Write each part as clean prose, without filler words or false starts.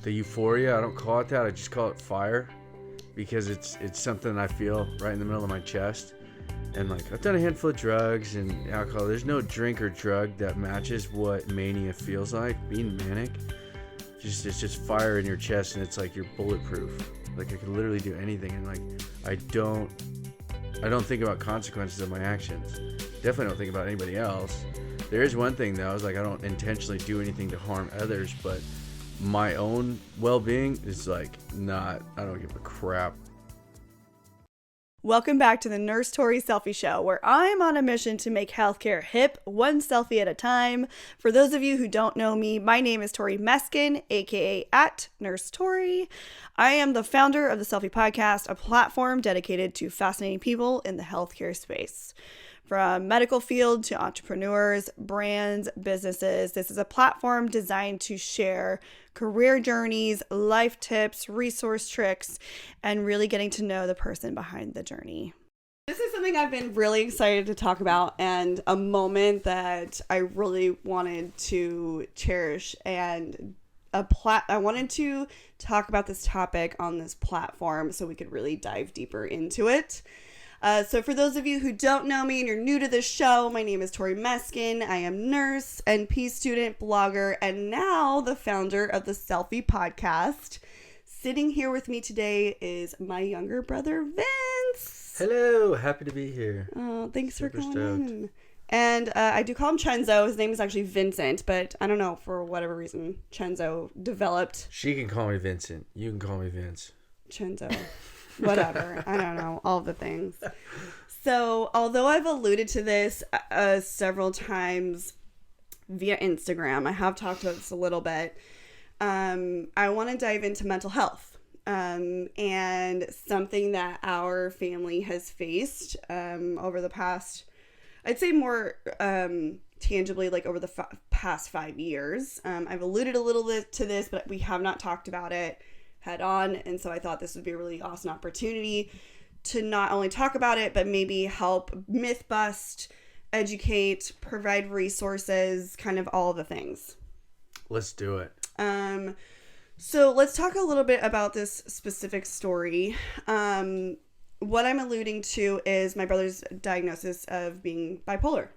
the euphoria. I don't call it that. I just call it fire, because it's something I feel right in the middle of my chest. And like, I've done a handful of drugs and alcohol. There's no drink or drug that matches what mania feels like. Being manic, it's just fire in your chest, and it's like you're bulletproof. Like I could literally do anything, and like I don't think about consequences of my actions. Definitely don't think about anybody else. There is one thing though, is like I don't intentionally do anything to harm others, but my own well-being is like I don't give a crap. Welcome back to the Nurse Tori Selfie Show, where I'm on a mission to make healthcare hip, one selfie at a time. For those of you who don't know me, my name is Tori Meskin, aka @NurseTori. I am the founder of the Selfie Podcast, a platform dedicated to fascinating people in the healthcare space. From medical field to entrepreneurs, brands, businesses, this is a platform designed to share career journeys, life tips, resource tricks, and really getting to know the person behind the journey. This is something I've been really excited to talk about, and a moment that I really wanted to cherish, and I wanted to talk about this topic on this platform so we could really dive deeper into it. So for those of you who don't know me and you're new to this show, my name is Tori Meskin. I am nurse, NP student, blogger, and now the founder of the Selfie Podcast. Sitting here with me today is my younger brother, Vince. Hello, happy to be here. Oh, thanks Super for calling stoked. in. And I do call him Chenzo. His name is actually Vincent, but I don't know, for whatever reason, Chenzo developed. She can call me Vincent. You can call me Vince. Chenzo. Whatever. I don't know. All the things. So, although I've alluded to this several times via Instagram, I have talked about this a little bit. I want to dive into mental health. And something that our family has faced over the past, I'd say more tangibly, like over the past 5 years. I've alluded a little bit to this, but we have not talked about it head on, and so I thought this would be a really awesome opportunity to not only talk about it, but maybe help myth bust, educate, provide resources, kind of all the things. Let's do it. So let's talk a little bit about this specific story. What I'm alluding to is my brother's diagnosis of being bipolar.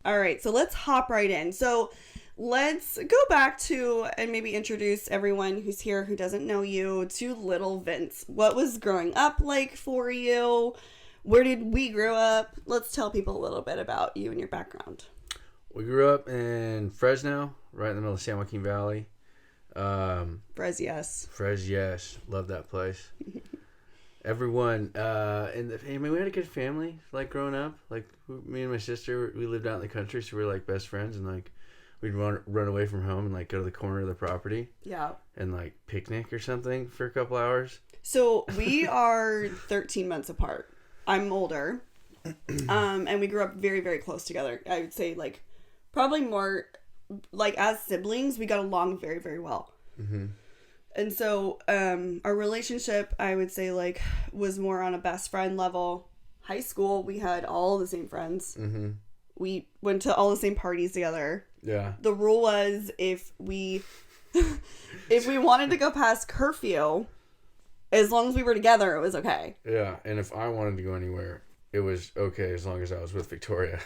All right, so let's hop right in. So let's go back to and maybe introduce everyone who's here who doesn't know you to little Vince. What was growing up like for you? Where did we grow up? Let's tell people a little bit about you and your background. We grew up in Fresno, right in the middle of San Joaquin Valley. Frez, yes. Love that place. Everyone we had a good family, like, growing up. Like, me and my sister, we lived out in the country, so we were like best friends, and like we'd run away from home and like go to the corner of the property. Yeah. And like picnic or something for a couple hours. So we are 13 months apart. I'm older. And we grew up very, very close together. I would say like probably more like as siblings, we got along very, very well. Mm-hmm. And so our relationship, I would say, like, was more on a best friend level. High school, we had all the same friends. Mm-hmm. We went to all the same parties together. Yeah. The rule was if we wanted to go past curfew, as long as we were together, it was okay. Yeah, and if I wanted to go anywhere, it was okay as long as I was with Victoria.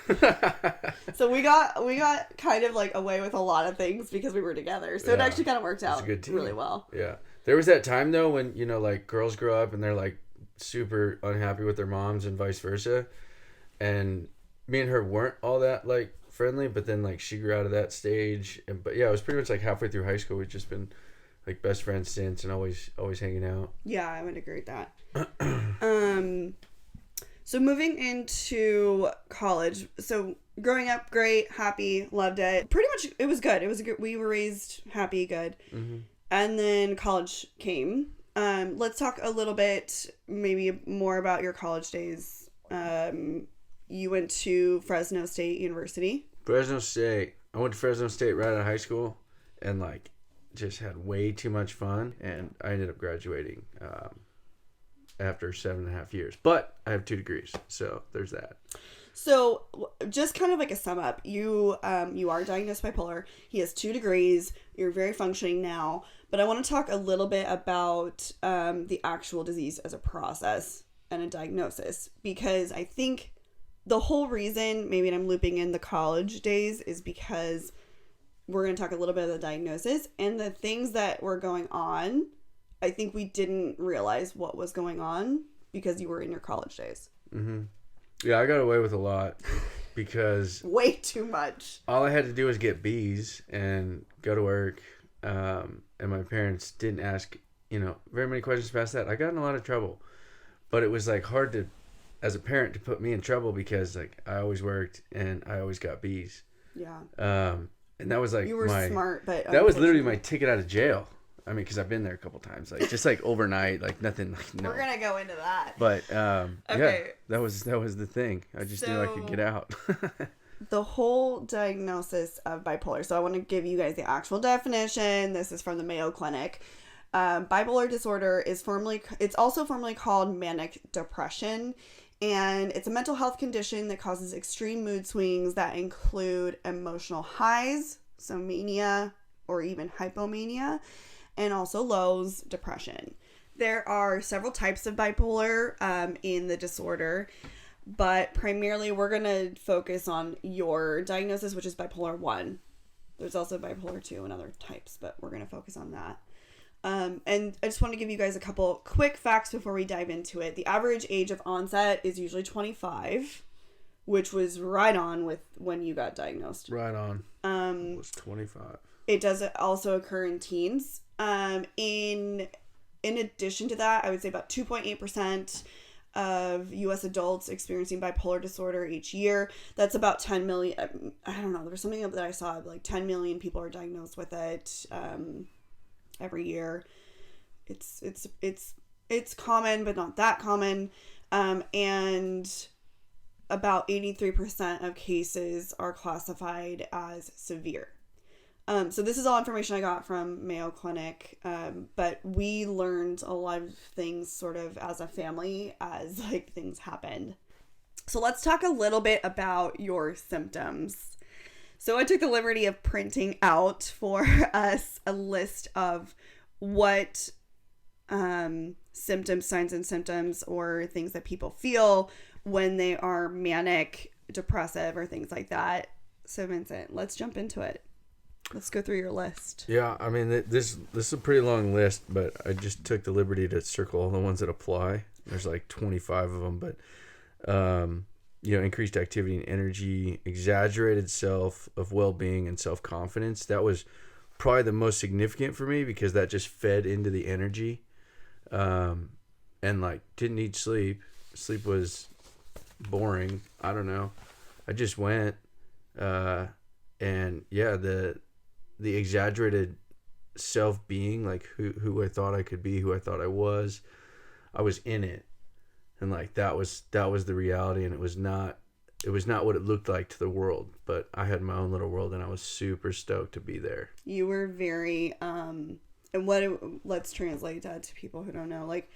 So we got kind of like away with a lot of things because we were together. So it actually kind of worked out really well. Yeah. There was that time though when, you know, like girls grow up and they're like super unhappy with their moms and vice versa. And me and her weren't all that like friendly, but then like she grew out of that stage. But yeah, it was pretty much like halfway through high school. We've just been like best friends since and always hanging out. Yeah, I would agree with that. So moving into college, so growing up, great, happy, loved it. Pretty much, it was good. We were raised happy, good. Mm-hmm. And then college came. Let's talk a little bit, maybe more about your college days. You went to Fresno State University. Fresno State. I went to Fresno State right out of high school and like just had way too much fun. And I ended up graduating after 7.5 years. But I have 2 degrees, so there's that. So just kind of like a sum up, you are diagnosed bipolar. He has 2 degrees. You're very functioning now. But I want to talk a little bit about the actual disease as a process and a diagnosis, because I think the whole reason, maybe I'm looping in the college days, is because we're going to talk a little bit of the diagnosis and the things that were going on. I think we didn't realize what was going on because you were in your college days. Mm-hmm. Yeah, I got away with a lot because way too much. All I had to do was get B's and go to work. And my parents didn't ask, very many questions past that. I got in a lot of trouble, but it was like hard to, as a parent, to put me in trouble because like I always worked and I always got B's. Yeah. And that was like you were smart, but that was literally my ticket out of jail. I mean, because I've been there a couple times, like just like overnight, like nothing. Like, no. We're gonna go into that. But okay. Yeah, that was the thing. I just knew I could get out. The whole diagnosis of bipolar. So I want to give you guys the actual definition. This is from the Mayo Clinic. Bipolar disorder it's also formally called manic depression, and it's a mental health condition that causes extreme mood swings that include emotional highs, so mania or even hypomania, and also lows, depression. There are several types of bipolar in the disorder, but primarily we're going to focus on your diagnosis, which is bipolar 1. There's also bipolar 2 and other types, but we're going to focus on that. And I just want to give you guys a couple quick facts before we dive into it. The average age of onset is usually 25, which was right on with when you got diagnosed. Right on. It was 25. It does also occur in teens. In addition to that, I would say about 2.8% of U.S. adults experiencing bipolar disorder each year. That's about 10 million. I don't know. There was something that I saw, like 10 million people are diagnosed with it every year. It's common, but not that common. And about 83% of cases are classified as severe. So this is all information I got from Mayo Clinic, but we learned a lot of things sort of as a family as like things happened. So let's talk a little bit about your symptoms. So I took the liberty of printing out for us a list of what symptoms, signs and symptoms, or things that people feel when they are manic, depressive, or things like that. So Vincent, let's jump into it. Let's go through your list. Yeah, I mean, this is a pretty long list, but I just took the liberty to circle all the ones that apply. There's like 25 of them, but, increased activity and energy, exaggerated self of well-being and self-confidence. That was probably the most significant for me because that just fed into the energy. And like, didn't need sleep. Sleep was boring. I don't know. I just went, and yeah, the exaggerated self-being, like who I thought I could be, who I thought I was in it. And like, that was the reality. And it was not what it looked like to the world, but I had my own little world and I was super stoked to be there. You were very, let's translate that to people who don't know, like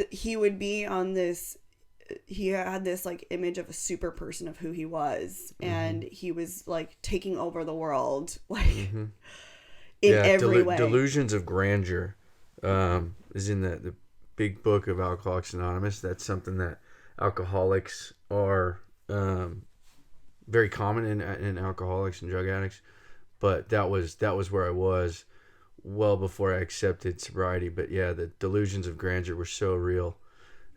he would be on this, he had this like image of a super person of who he was, and he was like taking over the world, like in every way. Delusions of grandeur is in the big book of Alcoholics Anonymous. That's something that alcoholics are very common in alcoholics and drug addicts, but that was where I was well before I accepted sobriety. But yeah, the delusions of grandeur were so real.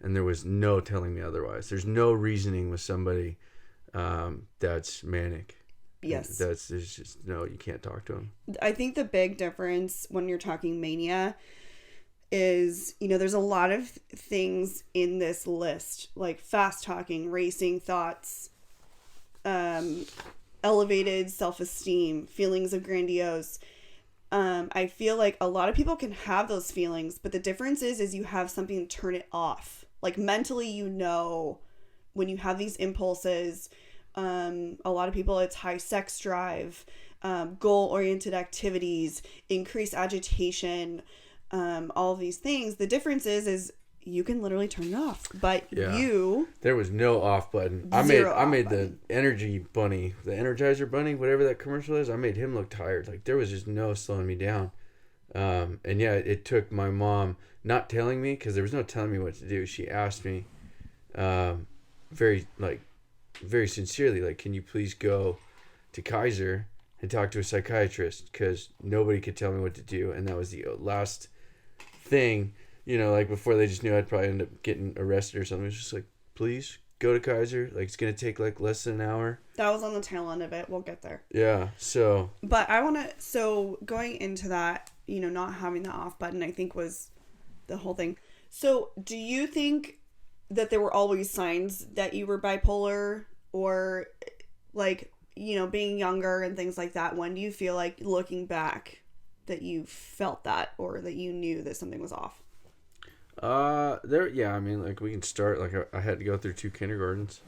And there was no telling me otherwise. There's no reasoning with somebody that's manic. Yes. There's just, no, you can't talk to them. I think the big difference when you're talking mania is, there's a lot of things in this list, like fast talking, racing thoughts, elevated self-esteem, feelings of grandiose. I feel like a lot of people can have those feelings, but the difference is you have something to turn it off. Like mentally, when you have these impulses, a lot of people, it's high sex drive, goal-oriented activities, increased agitation, all of these things. The difference is you can literally turn it off. But there was no off button. I made the energy bunny, the Energizer bunny, whatever that commercial is. I made him look tired. Like there was just no slowing me down. And yeah, it took my mom not telling me, because there was no telling me what to do. She asked me, very sincerely, like, can you please go to Kaiser and talk to a psychiatrist, because nobody could tell me what to do. And that was the last thing, like before they just knew I'd probably end up getting arrested or something. It was just like, please go to Kaiser. Like, it's going to take like less than an hour. That was on the tail end of it. We'll get there. Yeah. So. But going into that, not having the off button, I think was the whole thing. So do you think that there were always signs that you were bipolar, or like, being younger and things like that? When do you feel like, looking back, that you felt that, or that you knew that something was off? I mean, like, we can start, like, I had to go through 2 kindergartens.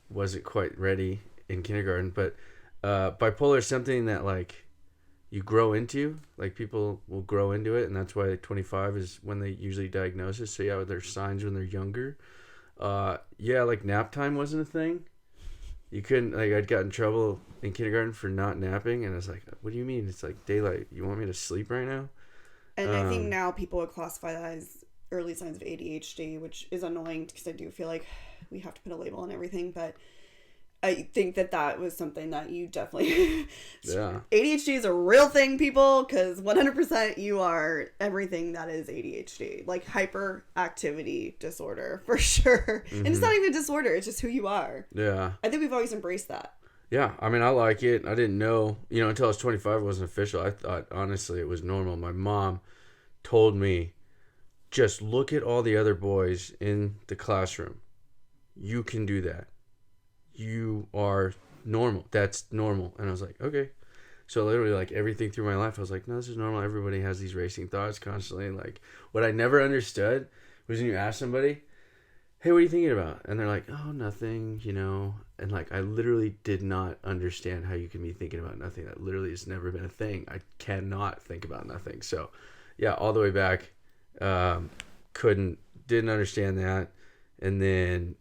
Wasn't quite ready in kindergarten, but bipolar is something that, like, you grow into. Like, people will grow into it, and that's why 25 is when they usually diagnose it. So yeah, there's signs when they're younger. Like, nap time wasn't a thing. You couldn't, like, I'd got in trouble in kindergarten for not napping, and I was like, what do you mean? It's like daylight. You want me to sleep right now? And I think now people would classify that as early signs of ADHD, which is annoying, because I do feel like we have to put a label on everything, but I think that was something that you definitely... Yeah. ADHD is a real thing, people, because 100% you are everything that is ADHD. Like, hyperactivity disorder, for sure. Mm-hmm. And it's not even a disorder, it's just who you are. Yeah. I think we've always embraced that. Yeah, I mean, I like it. I didn't know, until I was 25, it wasn't official. I thought, honestly, it was normal. My mom told me, just look at all the other boys in the classroom. You can do that. You are normal. That's normal. And I was like, okay. So literally, like, everything through my life, I was like, no, this is normal. Everybody has these racing thoughts constantly. And, like, what I never understood was when you ask somebody, hey, what are you thinking about? And they're like, oh, nothing, And, like, I literally did not understand how you can be thinking about nothing. That literally has never been a thing. I cannot think about nothing. So, yeah, all the way back, didn't understand that. And then,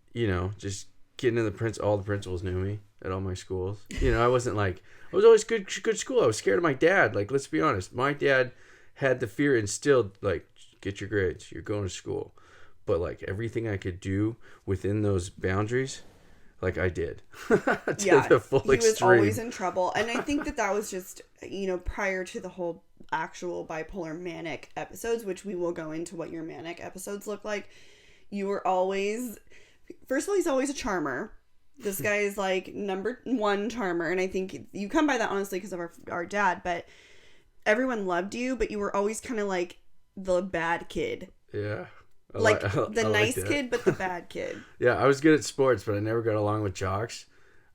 just getting in all the principals knew me at all my schools. I wasn't like, I was always good school. I was scared of my dad. Like, let's be honest. My dad had the fear instilled, like, get your grades. You're going to school. But, like, everything I could do within those boundaries, like, I did. The full extreme. He was always in trouble. And I think that was just, prior to the whole actual bipolar manic episodes, which we will go into what your manic episodes look like. You were always... First of all, he's always a charmer. This guy is, like, number 1 charmer. And I think you come by that, honestly, because of our dad. But everyone loved you, but you were always kind of like the bad kid. Yeah. The nice kid, but the bad kid. Yeah, I was good at sports, but I never got along with jocks.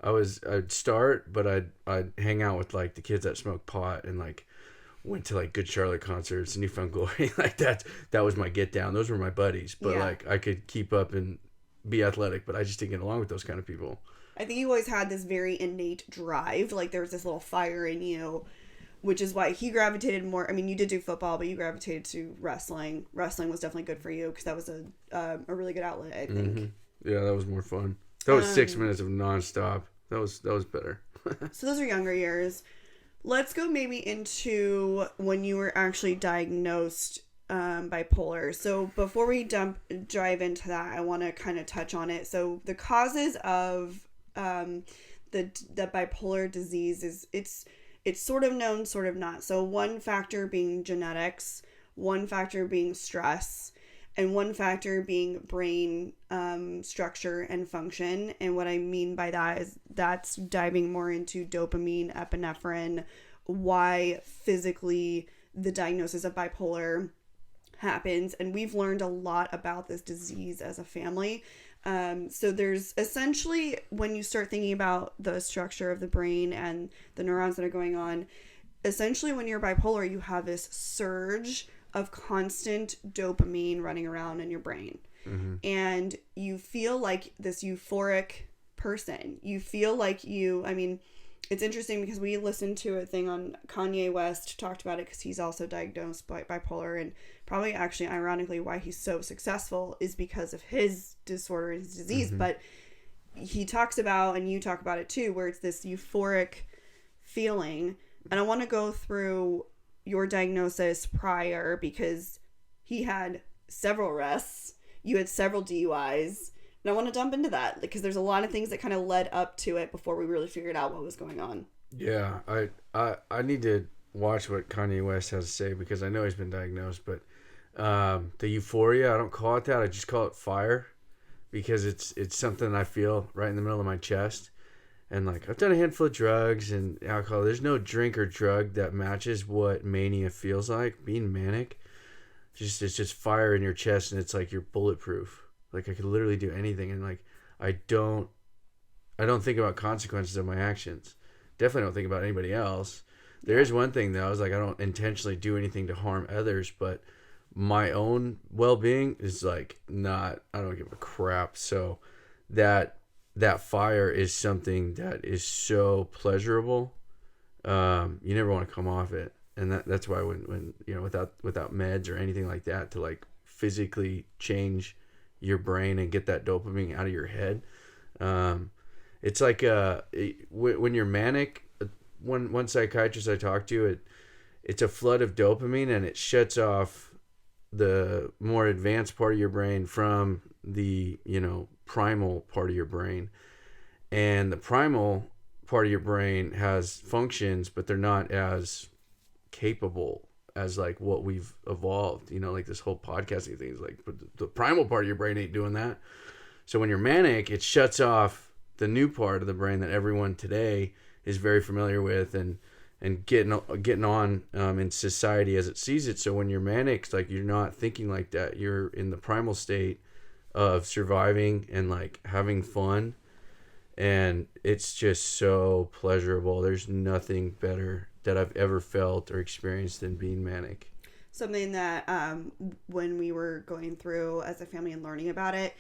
I'd start, but I'd hang out with, like, the kids that smoked pot and, like, went to, like, Good Charlotte concerts, New Found Glory. Like, that was my get down. Those were my buddies. But, like, I could keep up and be athletic, but I just didn't get along with those kind of people. I think you always had this very innate drive. Like, there was this little fire in you, which is why he gravitated more. I mean, you did do football, but you gravitated to wrestling. Wrestling was definitely good for you, because that was a really good outlet, I think. Mm-hmm. Yeah, that was more fun. That was 6 minutes of nonstop. That was better. So those are younger years. Let's go maybe into when you were actually diagnosed bipolar. So before we drive into that, I want to kind of touch on it. So the causes of the bipolar disease is it's sort of known, sort of not. So one factor being genetics, one factor being stress, and one factor being brain structure and function. And what I mean by that is that's diving more into dopamine, epinephrine, why physically the diagnosis of bipolar happens. And we've learned a lot about this disease as a family. So there's essentially, when you start thinking about the structure of the brain and the neurons that are going on, essentially when you're bipolar, you have this surge of constant dopamine running around in your brain. Mm-hmm. And you feel like this euphoric person. You feel like it's interesting because we listened to a thing on Kanye West, talked about it because he's also diagnosed by bipolar, and probably actually ironically why he's so successful is because of his disorder, his disease. Mm-hmm. But he talks about, and you talk about it too, where it's this euphoric feeling. And I want to go through your diagnosis prior, because he had several arrests, you had several DUIs. And I want to jump into that because there's a lot of things that kind of led up to it before we really figured out what was going on. Yeah, I need to watch what Kanye West has to say because I know he's been diagnosed, but the euphoria, I don't call it that. I just call it fire because it's something I feel right in the middle of my chest. And like I've done a handful of drugs and alcohol. There's no drink or drug that matches what mania feels like. Being manic, it's just fire in your chest and it's like you're bulletproof. Like I could literally do anything, and like I don't think about consequences of my actions. Definitely don't think about anybody else. There is one thing though, I was like I don't intentionally do anything to harm others, but my own well-being is like not. I don't give a crap. So that fire is something that is so pleasurable. You never want to come off it, and that's why when you know without meds or anything like that to like physically change your brain and get that dopamine out of your head. It's like when you're manic, one psychiatrist I talked to, it's a flood of dopamine and it shuts off the more advanced part of your brain from the, primal part of your brain. And the primal part of your brain has functions, but they're not as capable as like what we've evolved, like this whole podcasting thing is like, but the primal part of your brain ain't doing that. So when you're manic, it shuts off the new part of the brain that everyone today is very familiar with and getting on in society as it sees it. So when you're manic, it's like you're not thinking like that. You're in the primal state of surviving and like having fun, and it's just so pleasurable. There's nothing better that I've ever felt or experienced than being manic. Something that when we were going through as a family and learning about it,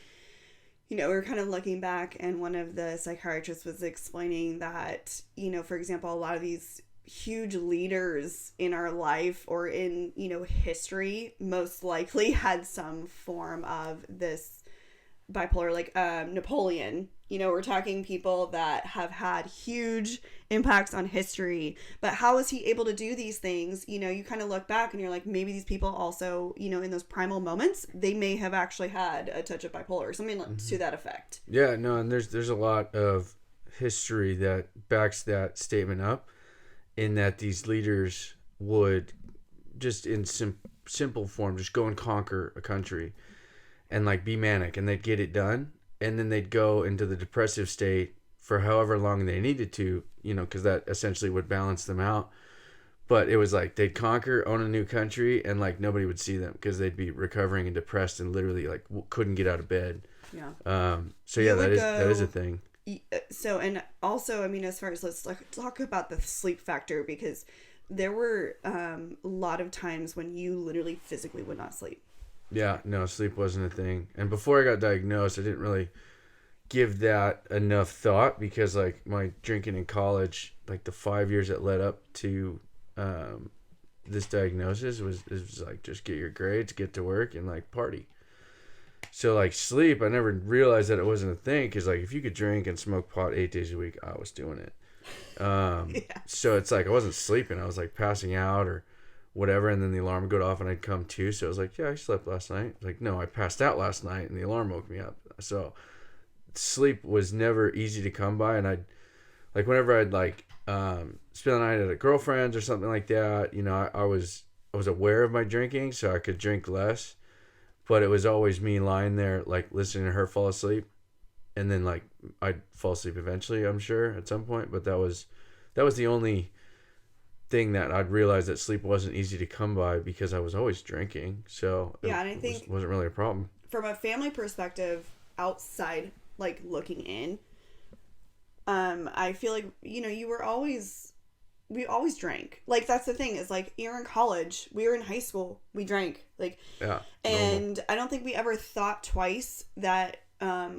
we were kind of looking back, and one of the psychiatrists was explaining that, for example, a lot of these huge leaders in our life or in, history most likely had some form of this bipolar, like Napoleon. We're talking people that have had huge impacts on history, but how is he able to do these things? You kind of look back and you're like, maybe these people also, in those primal moments, they may have actually had a touch of bipolar or something to that effect. Yeah, no, and there's a lot of history that backs that statement up, in that these leaders would just in simple form just go and conquer a country and like be manic, and they'd get it done. And then they'd go into the depressive state for however long they needed to, because that essentially would balance them out. But it was like they'd conquer, own a new country, and like nobody would see them because they'd be recovering and depressed and literally like couldn't get out of bed. Yeah. So yeah, that is a thing. So, and also, as far as let's talk about the sleep factor, because there were a lot of times when you literally physically would not sleep. Yeah, no, sleep wasn't a thing. And before I got diagnosed, I didn't really give that enough thought because, like, my drinking in college, like the 5 years that led up to this diagnosis was like, just get your grades, get to work, and, like, party. So, like, sleep, I never realized that it wasn't a thing because, like, if you could drink and smoke pot 8 days a week, I was doing it. Yeah. So it's like I wasn't sleeping. I was, like, passing out or whatever, and then the alarm would go off and I'd come to. So I was like, yeah, I slept last night. Like, no, I passed out last night and the alarm woke me up. So sleep was never easy to come by. And I'd like, whenever I'd like spend the night at a girlfriend's or something like that, I was aware of my drinking, so I could drink less, but it was always me lying there like listening to her fall asleep, and then like I'd fall asleep eventually, I'm sure at some point. But that was the only thing that I'd realized that sleep wasn't easy to come by because I was always drinking. So yeah, and I think it wasn't really a problem. From a family perspective, outside, like looking in, I feel like, we always drank. Like, that's the thing, is like, you're in college, we were in high school, we drank. Like, yeah, and normal. I don't think we ever thought twice that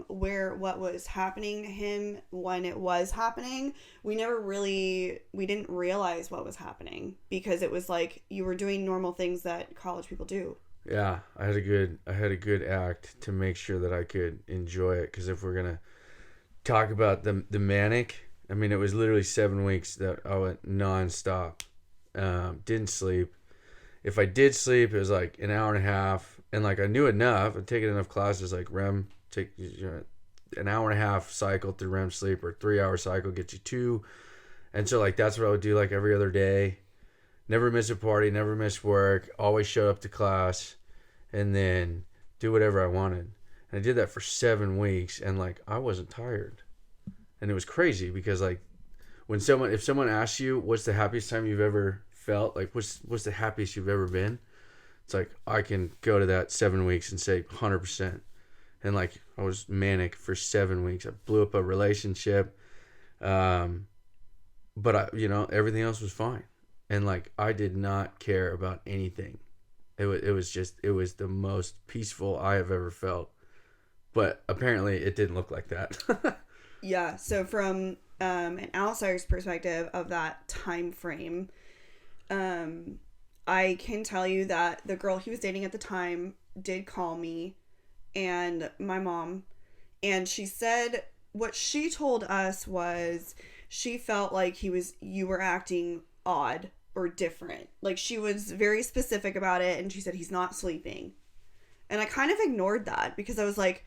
where what was happening to him when it was happening, we didn't realize what was happening because it was like you were doing normal things that college people do. Yeah, I had a good act to make sure that I could enjoy it. Because if we're gonna talk about the manic, I mean, it was literally 7 weeks that I went nonstop. Didn't sleep. If I did sleep, it was like an hour and a half, and like I knew enough. I'd taken enough classes, like REM, take an hour and a half cycle through REM sleep, or 3 hour cycle gets you 2, and so like that's what I would do like every other day. Never miss a party, never miss work, always show up to class, and then do whatever I wanted. And I did that for 7 weeks, and like I wasn't tired. And it was crazy because like if someone asks you what's the happiest time you've ever felt, like what's the happiest you've ever been, it's like I can go to that 7 weeks and say 100%. And like I was manic for 7 weeks. I blew up a relationship, but everything else was fine. And like I did not care about anything. It was the most peaceful I have ever felt. But apparently it didn't look like that. Yeah. So from an outsider's perspective of that time frame, I can tell you that the girl he was dating at the time did call me and my mom, and she said what she told us was she felt like you were acting odd or different. Like she was very specific about it, and she said he's not sleeping. And I kind of ignored that because I was like,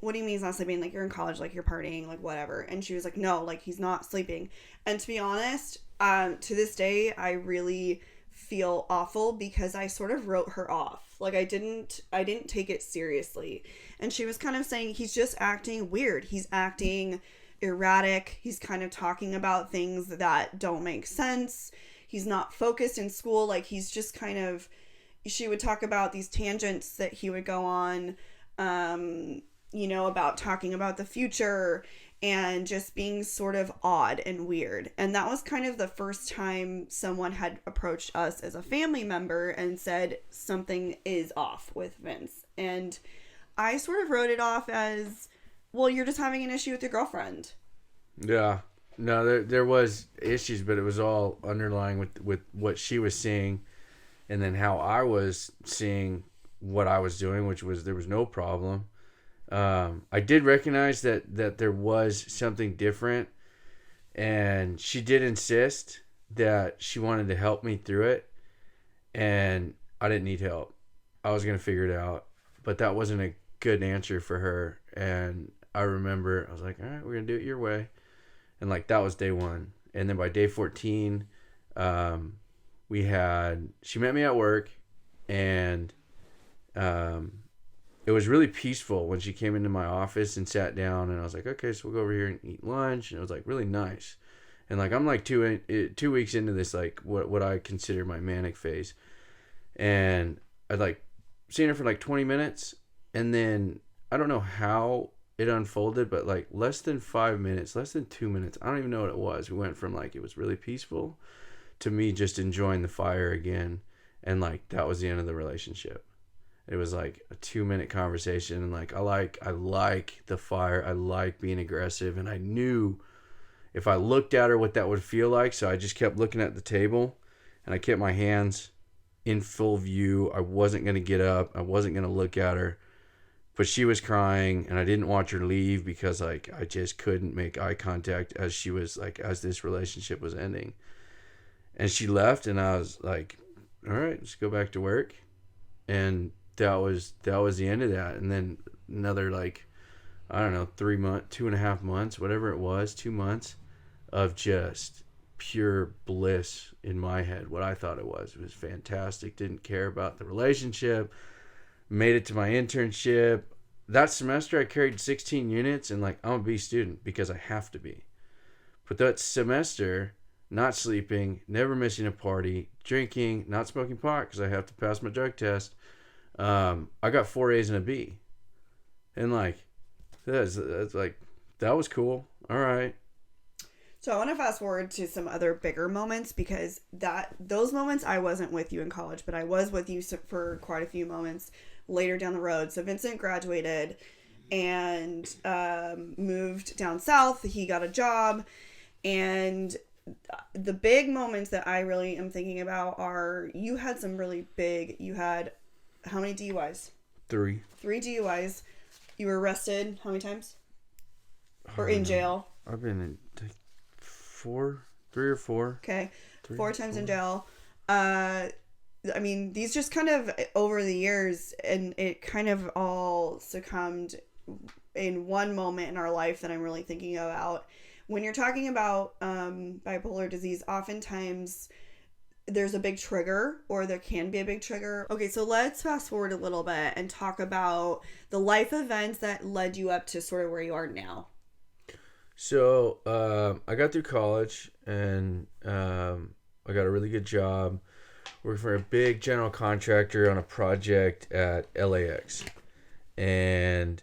what do you mean he's not sleeping? Like you're in college, like you're partying, like whatever. And she was like, no, like he's not sleeping. And to be honest, to this day, I really feel awful because I sort of wrote her off. Like I didn't take it seriously. And she was kind of saying he's just acting weird. He's acting erratic. He's kind of talking about things that don't make sense. He's not focused in school. Like he's just kind of, she would talk about these tangents that he would go on, about talking about the future and just being sort of odd and weird. And that was kind of the first time someone had approached us as a family member and said something is off with Vince. And I sort of wrote it off as, well, you're just having an issue with your girlfriend. Yeah. No, there was issues, but it was all underlying with what she was seeing, and then how I was seeing what I was doing, which was there was no problem. I did recognize that there was something different, and she did insist that she wanted to help me through it, and I didn't need help. I was going to figure it out, but that wasn't a good answer for her. And I remember I was like, all right, we're going to do it your way. And like, that was day 1. And then by day 14, she met me at work, and, it was really peaceful when she came into my office and sat down, and I was like, okay, so we'll go over here and eat lunch. And it was like really nice. And like, I'm like 2 weeks into this, like what I consider my manic phase. And I'd like seen her for like 20 minutes. And then I don't know how it unfolded, but like less than 5 minutes, less than 2 minutes, I don't even know what it was. We went from like, it was really peaceful to me just enjoying the fire again. And like, that was the end of the relationship. It was like a 2-minute conversation, and like I like the fire. I like being aggressive, and I knew if I looked at her what that would feel like. So I just kept looking at the table, and I kept my hands in full view. I wasn't going to get up. I wasn't going to look at her. But she was crying, and I didn't watch her leave because like I just couldn't make eye contact as this relationship was ending. And she left, and I was like, all right, let's go back to work. And that was the end of that. And then another, like, I don't know, 3 months, 2.5 months, whatever it was, 2 months of just pure bliss in my head. What I thought it was fantastic. Didn't care about the relationship. Made it to my internship. That semester I carried 16 units, and like, I'm a B student because I have to be. But that semester, not sleeping, never missing a party, drinking, not smoking pot because I have to pass my drug test. I got 4 A's and a B. And like, that's like, that was cool. All right. So I want to fast forward to some other bigger moments, because those moments I wasn't with you in college, but I was with you for quite a few moments later down the road. So Vincent graduated, and moved down south. He got a job, and the big moments that I really am thinking about are you had some really big. You had how many DUIs? 3. 3 DUIs. You were arrested how many times? Or in jail? I've been in 3 or 4. Okay, 3 4 times in jail. I mean, these just kind of over the years, and it kind of all succumbed in one moment in our life that I'm really thinking about. When you're talking about bipolar disease, oftentimes there's a big trigger, or there can be a big trigger. Okay, so let's fast forward a little bit and talk about the life events that led you up to sort of where you are now. So I got through college, and I got a really good job working for a big general contractor on a project at LAX. And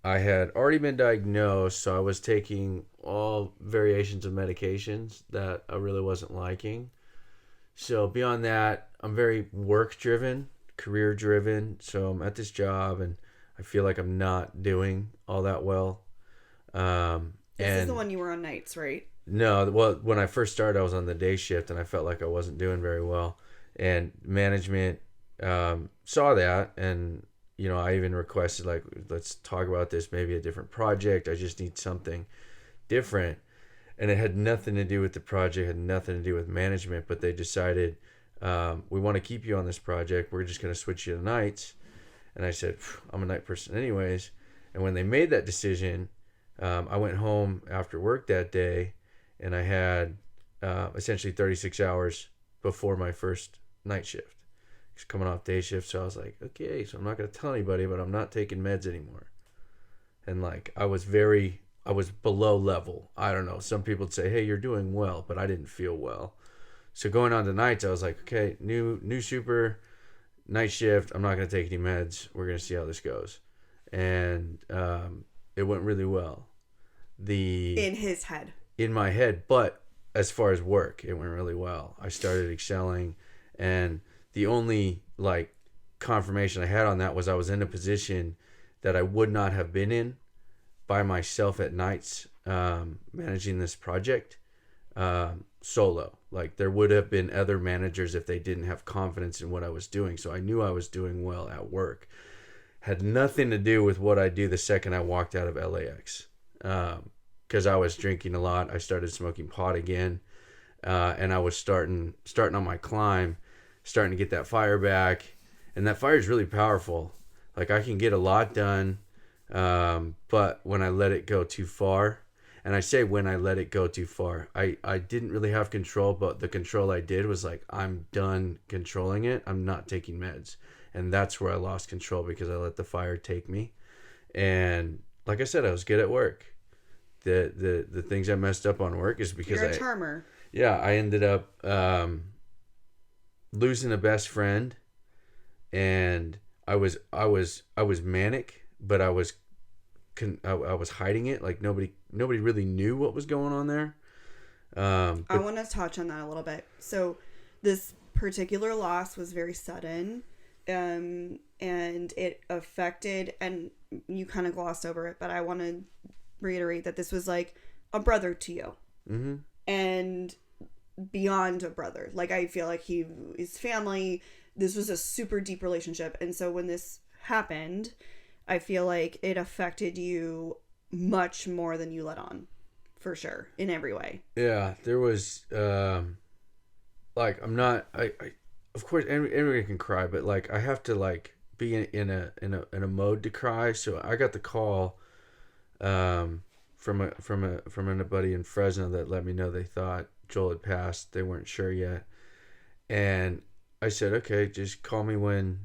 I had already been diagnosed, so I was taking all variations of medications that I really wasn't liking. So beyond that, I'm very work-driven, career-driven. So I'm at this job, and I feel like I'm not doing all that well. This is the one you were on nights, right? No, well, when I first started, I was on the day shift, and I felt like I wasn't doing very well. And management saw that, and I even requested, like, let's talk about this, maybe a different project. I just need something different. And it had nothing to do with the project, had nothing to do with management, but they decided, we want to keep you on this project. We're just going to switch you to nights. And I said, I'm a night person anyways. And when they made that decision, I went home after work that day, and I had essentially 36 hours before my first night shift. It's coming off day shift, so I was like, okay, so I'm not going to tell anybody, but I'm not taking meds anymore. And like, I was below level. I don't know. Some people would say, hey, you're doing well, but I didn't feel well. So going on to nights, I was like, okay, new super night shift. I'm not going to take any meds. We're going to see how this goes. And it went really well. In my head, but as far as work, it went really well. I started excelling, and the only like confirmation I had on that was I was in a position that I would not have been in by myself at nights, managing this project solo. Like, there would have been other managers if they didn't have confidence in what I was doing. So I knew I was doing well at work. Had nothing to do with what I do the second I walked out of LAX. Because I was drinking a lot. I started smoking pot again. And I was starting on my climb, starting to get that fire back. And that fire is really powerful. Like, I can get a lot done. But when I let it go too far, and I say when I let it go too far, I didn't really have control, but the control I did was like, I'm done controlling it. I'm not taking meds. And that's where I lost control, because I let the take me. And like I said, I was good at work. The things I messed up on work is because you're a charmer. Yeah, I ended up losing a best friend, and I was manic, but I was hiding it. Like, nobody really knew what was going on there. I want to touch on that a little bit. So this particular loss was very sudden, and it affected, and you kind of glossed over it, but I want to reiterate that this was like a brother to you. Mm-hmm. And beyond a brother. Like, I feel like his family, this was a super deep relationship. And so when this happened, I feel like it affected you much more than you let on, for sure, in every way. Yeah, there was, like, I'm not, I of course, everybody can cry, but like, I have to like be in a mode to cry. So I got the call, from a buddy in Fresno that let me know they thought Joel had passed. They weren't sure yet, and I said, okay, just call me when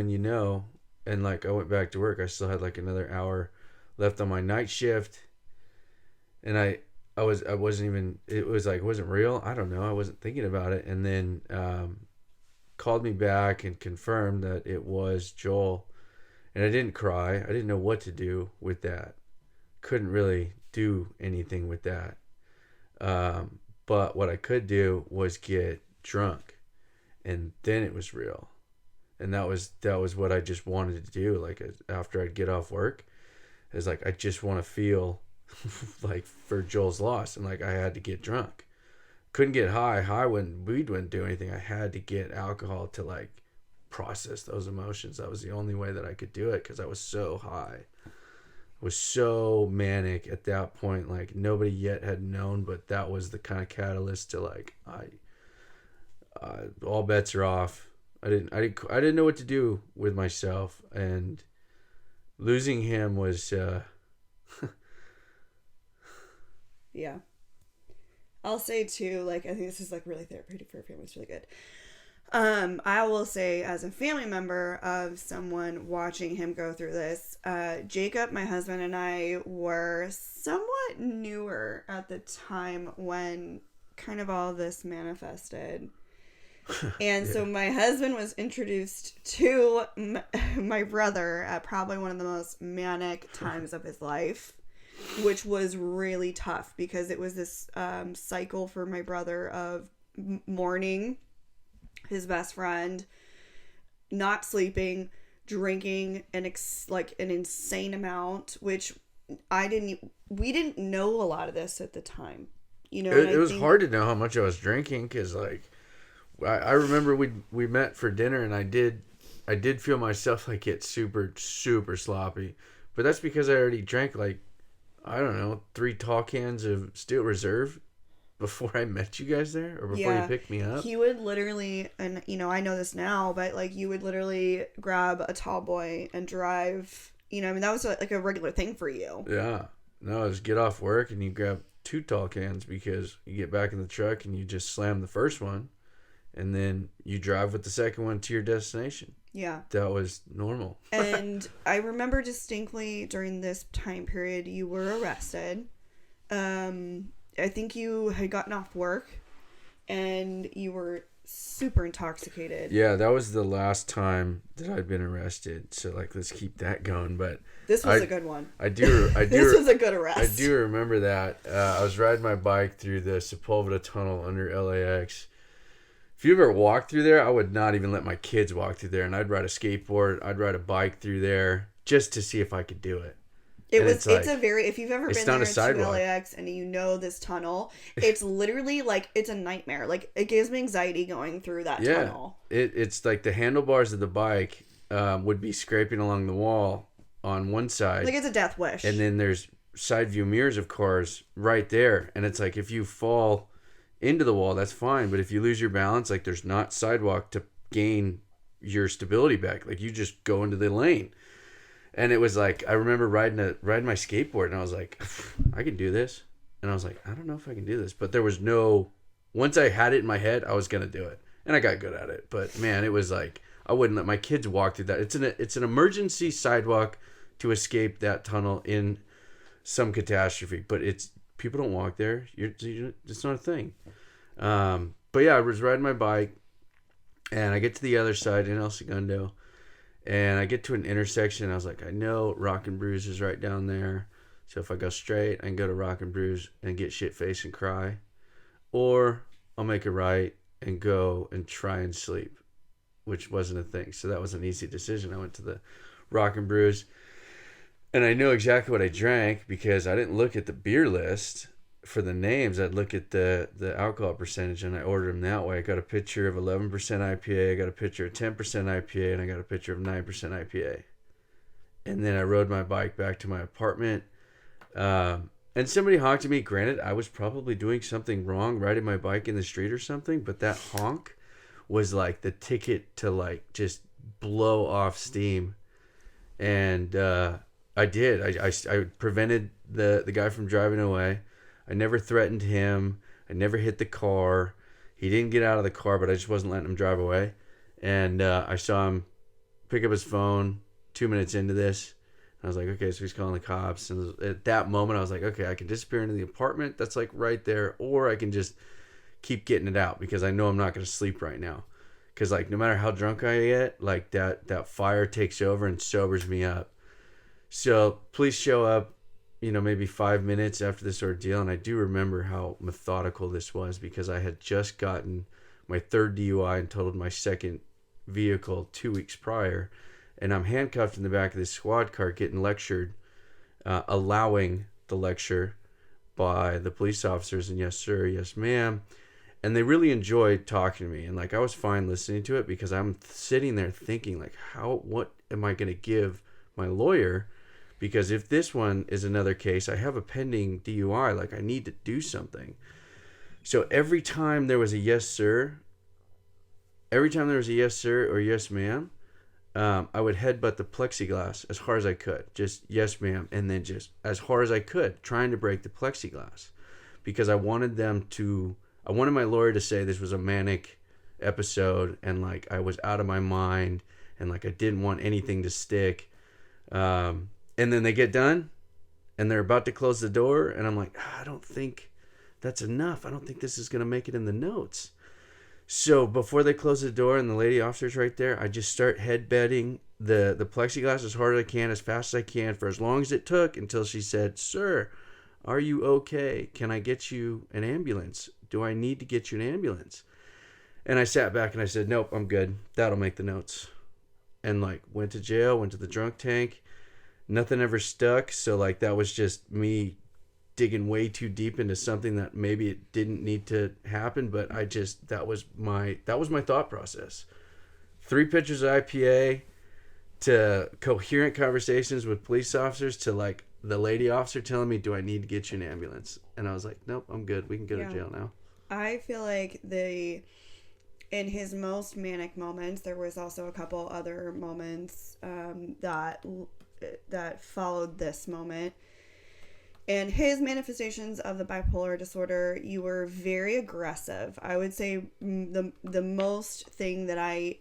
you know. And like, I went back to work. I still had like another hour left on my night shift, and I wasn't even, it was like, it wasn't real. I don't know. I wasn't thinking about it. And then called me back and confirmed that it was Joel. And I didn't cry. I didn't know what to do with that. Couldn't really do anything with that. But what I could do was get drunk. And then it was real. And that was what I just wanted to do. Like after I'd get off work, is like I just want to feel like for Joel's loss, and like I had to get drunk. Couldn't get high when weed wouldn't do anything. I had to get alcohol to like process those emotions. That was the only way that I could do it, because I was so high. I was so manic at that point. Like nobody yet had known, but that was the kind of catalyst to like all bets are off. I didn't know what to do with myself, and losing him was yeah. I'll say too, like, I think this is like really therapeutic for a family. It's really good. I will say, as a family member of someone watching him go through this, Jacob, my husband, and I were somewhat newer at the time when kind of all this manifested. And so my husband was introduced to my brother at probably one of the most manic times of his life, which was really tough because it was this cycle for my brother of mourning his best friend, not sleeping, drinking an insane amount, which we didn't know a lot of this at the time. You know, it was hard to know how much I was drinking, because like I remember we met for dinner, and I did feel myself like get super super sloppy, but that's because I already drank like, I don't know, 3 tall cans of Steel Reserve before I met you guys there, or before you picked me up. He would literally, and you know, I know this now, but like you would literally grab a tall boy and drive, you know, I mean, that was like a regular thing for you. Yeah. No, just get off work and you grab 2 tall cans, because you get back in the truck and you just slam the first one, and then you drive with the second one to your destination. Yeah. That was normal. And I remember distinctly during this time period, you were arrested. I think you had gotten off work and you were super intoxicated. Yeah, that was the last time that I'd been arrested. So like, let's keep that going. But this was a good one. I do. This was a good arrest. I do remember that. I was riding my bike through the Sepulveda Tunnel under LAX. If you ever walked through there, I would not even let my kids walk through there. And I'd ride a skateboard. I'd ride a bike through there just to see if I could do it. It's if you've ever been there to LAX and you know this tunnel, it's literally like, it's a nightmare. Like, it gives me anxiety going through that tunnel. It's like the handlebars of the bike would be scraping along the wall on one side. Like, it's a death wish. And then there's side view mirrors of cars right there. And it's like, if you fall into the wall, that's fine. But if you lose your balance, like, there's not sidewalk to gain your stability back. Like, you just go into the lane. And it was like, I remember riding my skateboard, and I was like, I can do this. And I was like, I don't know if I can do this. But there was once I had it in my head, I was going to do it. And I got good at it. But man, it was like, I wouldn't let my kids walk through that. It's an emergency sidewalk to escape that tunnel in some catastrophe. But people don't walk there. It's not a thing. But yeah, I was riding my bike, and I get to the other side in El Segundo. And I get to an intersection, and I was like, I know Rock and Brews is right down there. So if I go straight, I can go to Rock and Brews and get shit-faced and cry. Or I'll make a right and go and try and sleep, which wasn't a thing. So that was an easy decision. I went to the Rock and Brews, and I know exactly what I drank because I didn't look at the beer list for the names. I'd look at the alcohol percentage, and I ordered them that way. I got a picture of 11% IPA, I got a picture of 10% IPA, and I got a picture of 9% IPA. And then I rode my bike back to my apartment, and somebody honked at me. Granted, I was probably doing something wrong, riding my bike in the street or something, but that honk was like the ticket to like just blow off steam. And I did. I prevented the guy from driving away. I never threatened him. I never hit the car. He didn't get out of the car, but I just wasn't letting him drive away. And I saw him pick up his phone 2 minutes into this. And I was like, okay, so he's calling the cops. And at that moment, I was like, okay, I can disappear into the apartment that's like right there, or I can just keep getting it out because I know I'm not going to sleep right now. Because like no matter how drunk I get, like that fire takes over and sobers me up. So police show up, you know, maybe 5 minutes after this ordeal. And I do remember how methodical this was because I had just gotten my 3rd DUI and totaled my 2nd vehicle 2 weeks prior, and I'm handcuffed in the back of this squad car getting lectured, allowing the lecture by the police officers, and yes sir, yes ma'am, and they really enjoyed talking to me, and like I was fine listening to it because I'm sitting there thinking like, what am I going to give my lawyer? Because if this one is another case, I have a pending DUI, like I need to do something. So every time there was a yes sir or yes ma'am, I would headbutt the plexiglass as hard as I could. Just yes ma'am, and then just as hard as I could, trying to break the plexiglass. Because I wanted my lawyer to say this was a manic episode and like I was out of my mind and like I didn't want anything to stick. And then they get done and they're about to close the door and I'm like, I don't think that's enough. I don't think this is going to make it in the notes. So before they close the door and the lady officer's right there, I just start headbutting the plexiglass as hard as I can, as fast as I can, for as long as it took until she said, "Sir, are you okay? Can I get you an ambulance? Do I need to get you an ambulance?" And I sat back and I said, "Nope, I'm good. That'll make the notes." And like went to jail, went to the drunk tank. Nothing ever stuck. So like that was just me digging way too deep into something that maybe it didn't need to happen, but that was my thought process. 3 pitchers of IPA to coherent conversations with police officers to like the lady officer telling me, "Do I need to get you an ambulance?" And I was like, "Nope, I'm good. We can go to jail now." I feel like in his most manic moments, there was also a couple other moments that followed this moment. And his manifestations of the bipolar disorder, you were very aggressive. I would say the most thing that I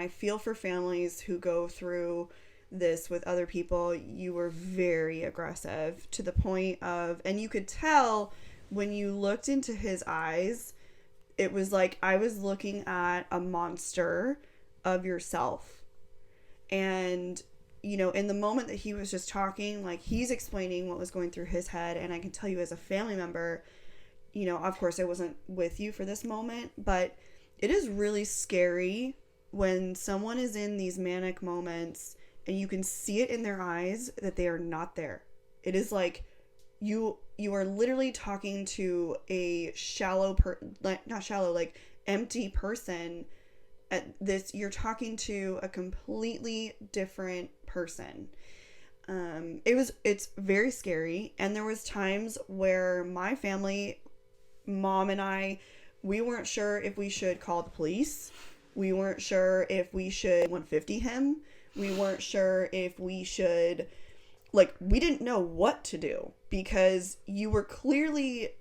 feel for families who go through this with other people, you were very aggressive to the point of, and you could tell when you looked into his eyes, it was like I was looking at a monster of yourself. And you know, in the moment that he was just talking, like he's explaining what was going through his head. And I can tell you as a family member, you know, of course I wasn't with you for this moment, but it is really scary when someone is in these manic moments and you can see it in their eyes that they are not there. It is like you are literally talking to a empty person. You're talking to a completely different person. It's very scary. And there was times where my family, mom and I, we weren't sure if we should call the police. We weren't sure if we should 150 him. We weren't sure if we should, we didn't know what to do because you were clearly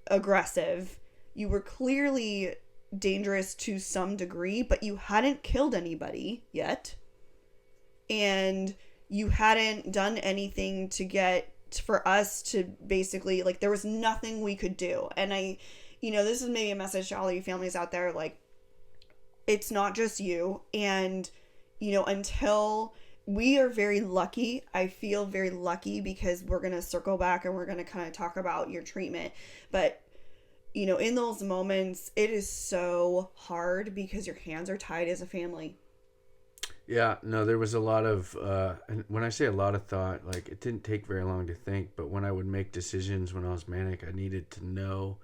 aggressive. You were clearly dangerous to some degree, but you hadn't killed anybody yet. And you hadn't done anything for us to basically, there was nothing we could do. And this is maybe a message to all you families out there, it's not just you. And, until we are very lucky, I feel very lucky because we're going to circle back and we're going to kind of talk about your treatment. But in those moments, it is so hard because your hands are tied as a family. Yeah, no, there was a lot of, and when I say a lot of thought, it didn't take very long to think, but when I would make decisions when I was manic, I needed to know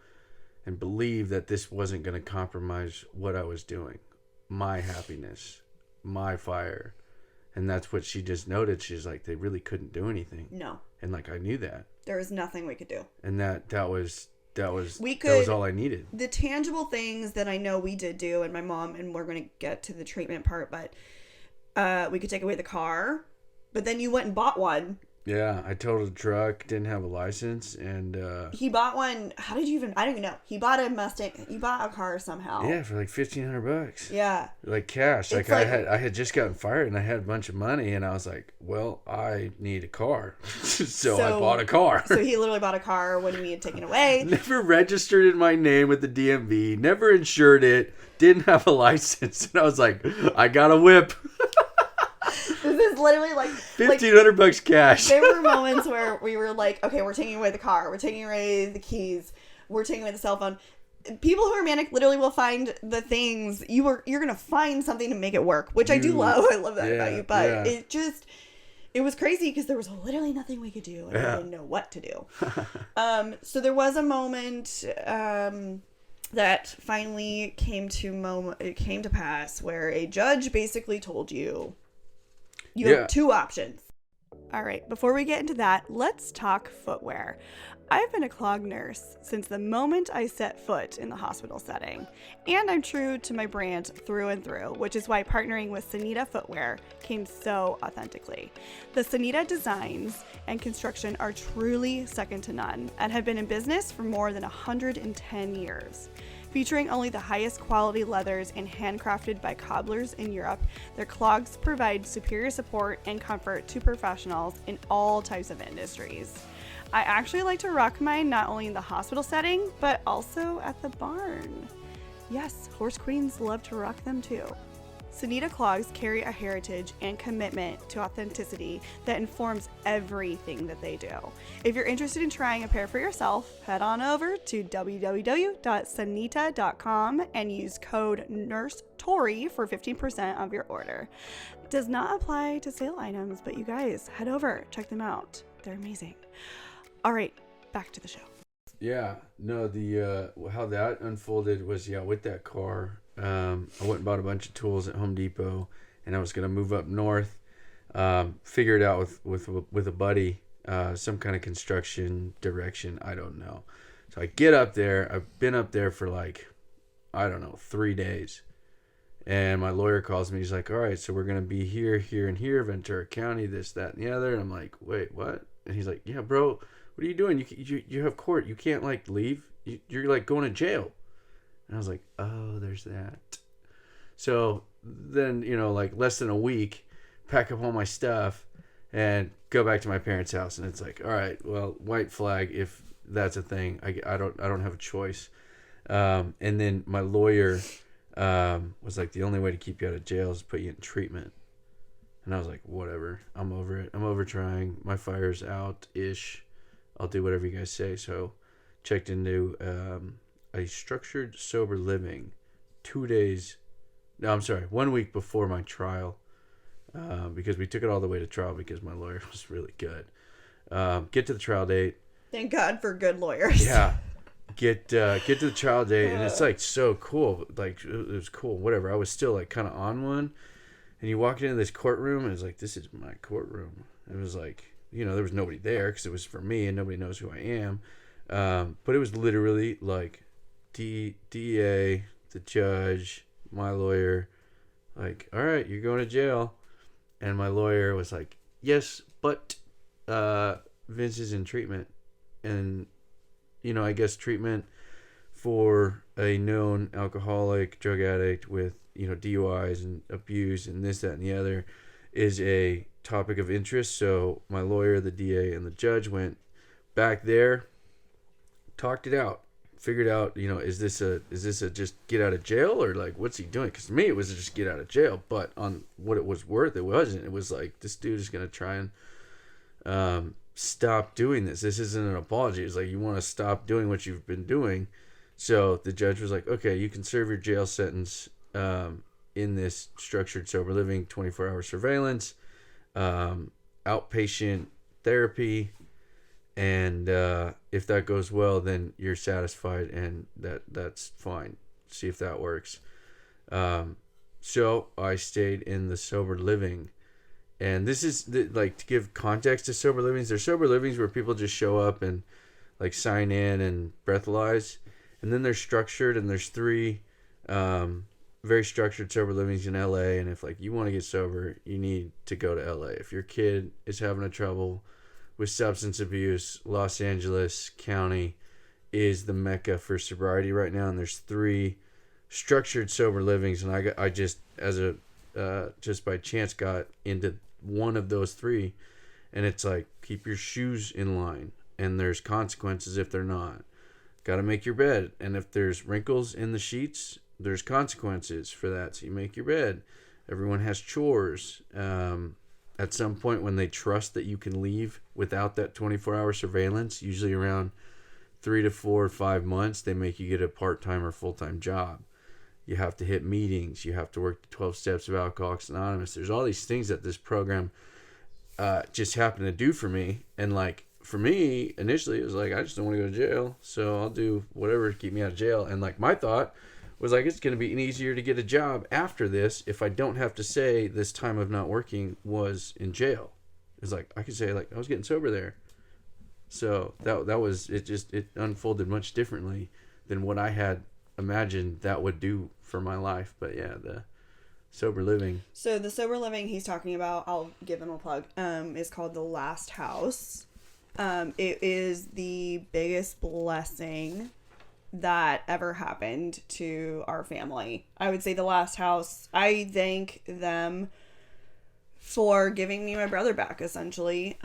and believe that this wasn't going to compromise what I was doing, my happiness, my fire. And that's what she just noted. She's like, they really couldn't do anything. No. And I knew that. There was nothing we could do. And that was all I needed. The tangible things that I know we did do, and my mom, and we're going to get to the treatment part, but we could take away the car, but then you went and bought one. Yeah, I totaled a truck, didn't have a license, and he bought one. How did you even? I don't even know. He bought a Mustang. You bought a car somehow. Yeah, for $1,500. Yeah, cash. I had just gotten fired and I had a bunch of money, and I was like, well, I need a car, so I bought a car. So he literally bought a car when we had taken away. Never registered in my name with the DMV. Never insured it. Didn't have a license, and I was like, I got a whip. This is literally $1,500 cash. There were moments where we were like, okay, we're taking away the car, we're taking away the keys, we're taking away the cell phone. people who are manic literally will find the things you're gonna find something to make it work, which I do love. I love that about you, but it was crazy because there was literally nothing we could do, and I didn't know what to do. So there was a moment that finally came to pass where a judge basically told you have two options. All right, before we get into that, let's talk footwear. I've been a clog nurse since the moment I set foot in the hospital setting, and I'm true to my brand through and through, which is why partnering with Sanita Footwear came so authentically. The Sanita designs and construction are truly second to none and have been in business for more than 110 years. Featuring only the highest quality leathers and handcrafted by cobblers in Europe, their clogs provide superior support and comfort to professionals in all types of industries. I actually like to rock mine not only in the hospital setting, but also at the barn. Yes, horse queens love to rock them too. Sanita clogs carry a heritage and commitment to authenticity that informs everything that they do. If you're interested in trying a pair for yourself, head on over to www.sanita.com and use code NURSETORI for 15% of your order. Does not apply to sale items, but you guys, head over, check them out. They're amazing. All right, back to the show. Yeah, no, the how that unfolded was with that car. I went and bought a bunch of tools at Home Depot, and I was gonna move up north. Figure it out with a buddy, some kind of construction direction. I don't know. So I get up there. I've been up there for 3 days, and my lawyer calls me. He's like, "All right, so we're gonna be here, here, and here, Ventura County, this, that, and the other." And I'm like, "Wait, what?" And he's like, "Yeah, bro, what are you doing? You have court. You can't leave. You're going to jail." And I was like, "Oh, there's that." So then, less than a week, pack up all my stuff and go back to my parents' house. And it's like, all right, well, white flag, if that's a thing, I don't have a choice. And then my lawyer was like, the only way to keep you out of jail is put you in treatment. And I was like, whatever, I'm over it. I'm over trying. My fire's out-ish. I'll do whatever you guys say. So checked into a structured sober living 1 week before my trial, because we took it all the way to trial because my lawyer was really good. Get to the trial date. Thank God for good lawyers. Yeah. Get to the trial date, and it's so cool. It was cool, whatever. I was still kind of on one, and you walk into this courtroom, and it's like, this is my courtroom. It was there was nobody there because it was for me, and nobody knows who I am. But it was literally DEA, the judge, my lawyer, all right, you're going to jail. And my lawyer was like, yes, but Vince is in treatment. And, I guess treatment for a known alcoholic, drug addict with, DUIs and abuse and this, that, and the other is a topic of interest. So my lawyer, the DA, and the judge went back there, talked it out. Figured out, is this a just get out of jail, or what's he doing? Because to me it was just get out of jail, but on what it was worth, it wasn't. It was this dude is gonna try and stop doing this. This isn't an apology. It's you want to stop doing what you've been doing. So the judge was like, okay, you can serve your jail sentence in this structured sober living, 24-hour surveillance, outpatient therapy. And if that goes well, then you're satisfied, and that's fine. See if that works. So I stayed in the sober living, and this is to give context to sober livings. There's sober livings where people just show up and sign in and breathalyze, and then they're structured, and there's 3 very structured sober livings in LA. And if you want to get sober, you need to go to LA. If your kid is having a trouble with substance abuse, Los Angeles County is the mecca for sobriety right now, and there's 3 structured sober livings, and I just just by chance got into one of those 3, and it's keep your shoes in line, and there's consequences if they're not. Got to make your bed, and if there's wrinkles in the sheets, there's consequences for that. So you make your bed. Everyone has chores. At some point when they trust that you can leave without that 24-hour surveillance, usually around 3 to 4 or 5 months, they make you get a part-time or full-time job. You have to hit meetings. You have to work the 12 steps of Alcoholics Anonymous. There's all these things that this program just happened to do for me. And like, for me, initially, it was like, I just don't want to go to jail. So I'll do whatever to keep me out of jail. And like, my thought was like, it's going to be easier to get a job after this if I don't have to say this time of not working was in jail. It's like, I could say like, I was getting sober there. So that was, it unfolded much differently than what I had imagined that would do for my life. But yeah, the sober living. So the sober living he's talking about, I'll give him a plug, is called The Last House. It is the biggest blessing that ever happened to our family. I would say The Last House, I thank them for giving me my brother back, essentially.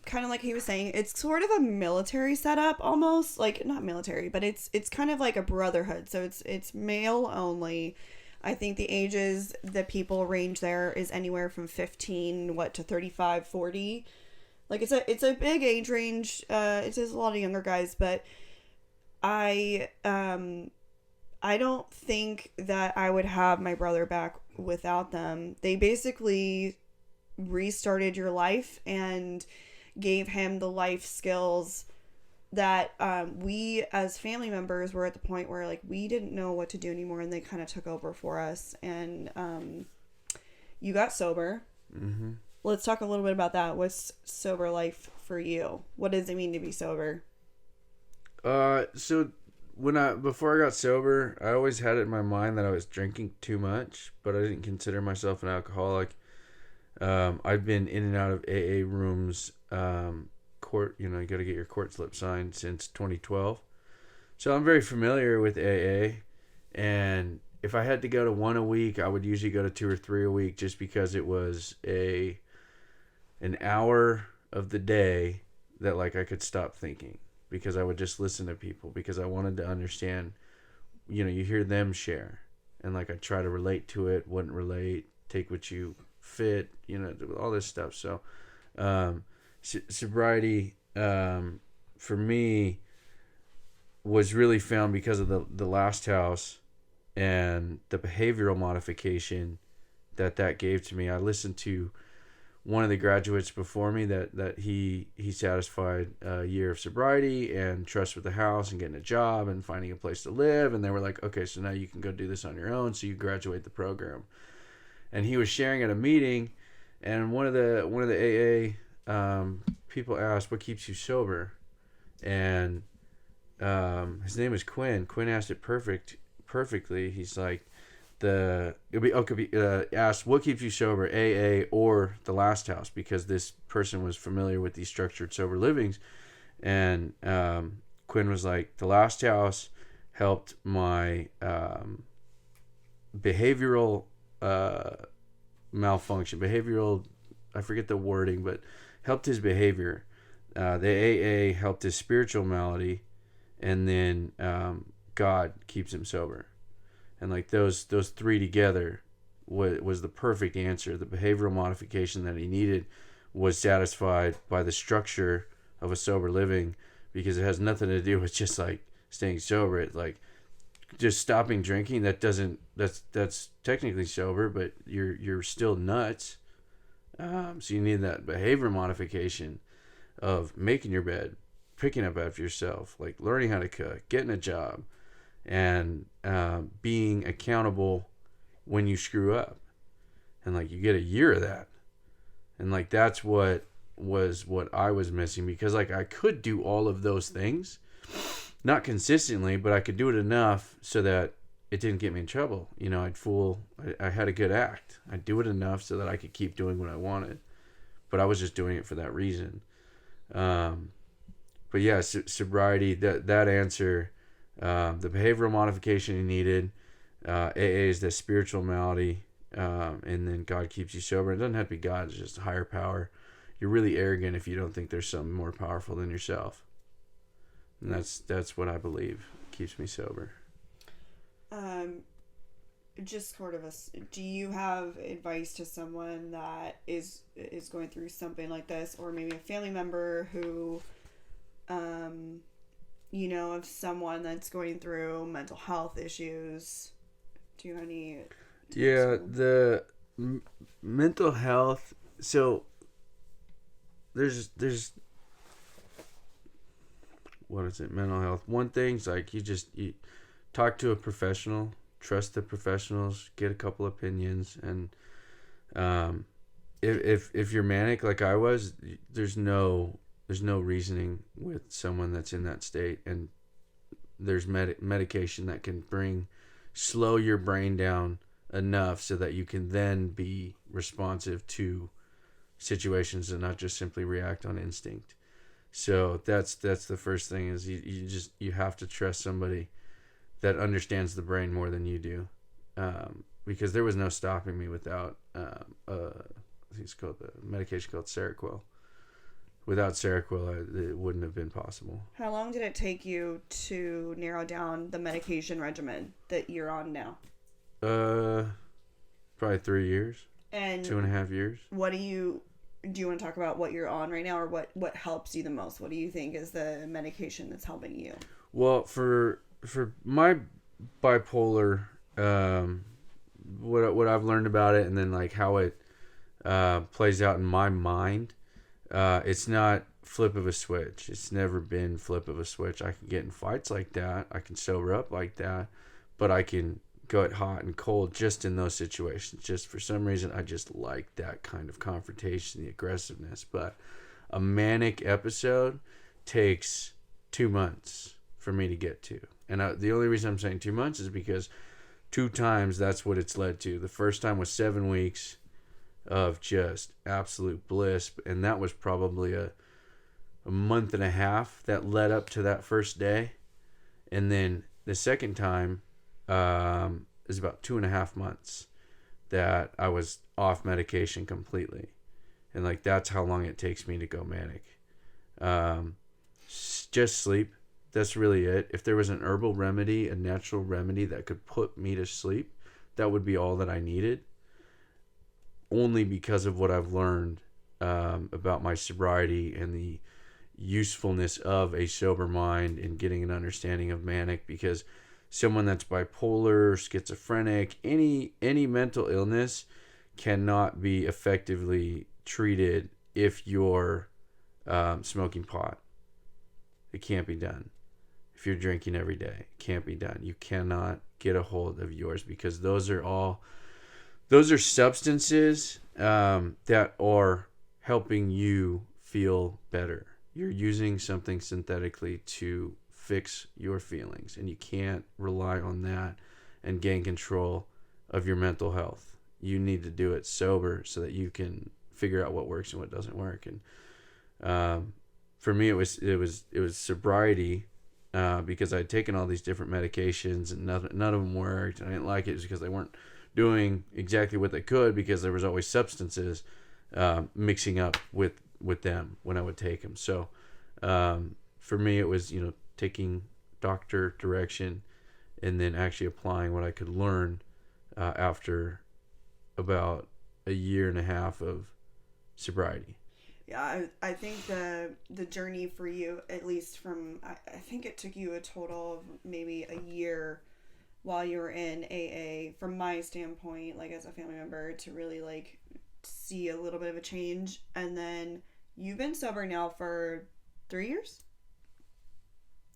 Kind of like he was saying, it's sort of a military setup almost, like not military, but it's kind of like a brotherhood. So it's male only. I think the ages that people range there is anywhere from 15 to 35, 40. Like it's a big age range. It says a lot of younger guys, but I don't think that I would have my brother back without them. They basically restarted your life and gave him the life skills that we as family members were at the point where like we didn't know what to do anymore, and they kind of took over for us. And you got sober. Mm-hmm. Let's talk a little bit about that. What's sober life for you? What does it mean to be sober? So before I got sober, I always had it in my mind that I was drinking too much, but I didn't consider myself an alcoholic. I've been in and out of AA rooms, court, you got to get your court slip signed since 2012. So I'm very familiar with AA, and if I had to go to one a week, I would usually go to 2 or 3 a week, just because it was an hour of the day that like I could stop thinking, because I would just listen to people, because I wanted to understand, you hear them share, and like I try to relate to it, wouldn't relate, take what you fit, all this stuff. So sobriety for me was really found because of the Last House and the behavioral modification that gave to me. I listened to one of the graduates before me that he satisfied a year of sobriety and trust with the house and getting a job and finding a place to live, and they were like, okay, so now you can go do this on your own, so you graduate the program. And he was sharing at a meeting, and one of the AA people asked, what keeps you sober? And his name is Quinn. Quinn asked it perfectly. He's like, asked, what keeps you sober, AA or the Last House? Because this person was familiar with these structured sober livings. And Quinn was like, the Last House helped my behavioral malfunction, I forget the wording, but helped his behavior. The AA helped his spiritual malady, and then God keeps him sober. And like those 3 together was the perfect answer. The behavioral modification that he needed was satisfied by the structure of a sober living, because it has nothing to do with just like staying sober. It's like just stopping drinking. That's technically sober, but you're still nuts. So you need that behavior modification of making your bed, picking up after yourself, like learning how to cook, getting a job, and being accountable when you screw up. And like you get a year of that, and like that's what I was missing, because like I could do all of those things, not consistently, but I could do it enough so that it didn't get me in trouble. I had a good act. I'd do it enough so that I could keep doing what I wanted, but I was just doing it for that reason. But yeah, sobriety, that answer, the behavioral modification he needed, AA is the spiritual malady, and then God keeps you sober. It doesn't have to be God, it's just a higher power. You're really arrogant if you don't think there's something more powerful than yourself. And that's what I believe keeps me sober. Just sort of do you have advice to someone that is going through something like this, or maybe a family member who know of someone that's going through mental health issues? Do you have any? Yeah, the mental health. So there's what is it? Mental health. One thing's like you talk to a professional, trust the professionals, get a couple opinions, and if you're manic like I was, there's no reasoning with someone that's in that state, and there's medication that can slow your brain down enough so that you can then be responsive to situations and not just simply react on instinct. So that's the first thing is you have to trust somebody that understands the brain more than you do, because there was no stopping me without I think it's called the medication called Seroquel. Without Seroquel, it wouldn't have been possible. How long did it take you to narrow down the medication regimen that you're on now? Probably 3 years. And 2.5 years. Do you want to talk about what you're on right now, or what helps you the most? What do you think is the medication that's helping you? Well, for my bipolar, what I've learned about it, and then like how it plays out in my mind, it's not flip of a switch. It's never been flip of a switch. I can get in fights like that. I can sober up like that, but I can go at hot and cold just in those situations. Just for some reason, I just like that kind of confrontation, the aggressiveness. But a manic episode takes 2 months for me to get to. And the only reason I'm saying 2 months is because 2 times that's what it's led to. The first time was 7 weeks of just absolute bliss, and that was probably a month and a half that led up to that first day. And then the second time is about 2.5 months that I was off medication completely, and like that's how long it takes me to go manic. Just sleep. That's really it. If there was an herbal remedy, a natural remedy that could put me to sleep, that would be all that I needed. Only because of what I've learned about my sobriety and the usefulness of a sober mind and getting an understanding of manic. Because someone that's bipolar, schizophrenic, any mental illness cannot be effectively treated if you're smoking pot. It can't be done. If you're drinking every day, it can't be done. You cannot get a hold of yours, because those are substances that are helping you feel better. You're using something synthetically to fix your feelings, and you can't rely on that and gain control of your mental health. You need to do it sober so that you can figure out what works and what doesn't work. And for me, it was sobriety, because I'd taken all these different medications and none of them worked, and I didn't like it just because they weren't doing exactly what they could, because there was always substances mixing up with them when I would take them. So for me, it was taking doctor direction and then actually applying what I could learn after about 1.5 years of sobriety. Yeah, I think the journey for you, at least I think it took you a total of maybe 1 year while you were in AA, from my standpoint, like as a family member, to really like see a little bit of a change. And then you've been sober now for 3 years?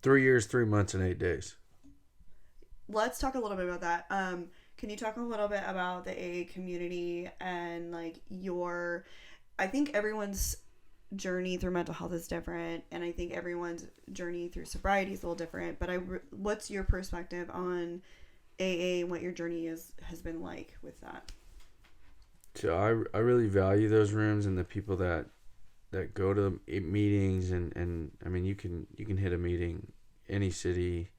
3 years, 3 months, and 8 days. Let's talk a little bit about that. Can you talk a little bit about the AA community and like I think everyone's journey through mental health is different, and I think everyone's journey through sobriety is a little different, but what's your perspective on AA and what your journey has been like with that? So I really value those rooms and the people that go to meetings, and I mean you can hit a meeting any city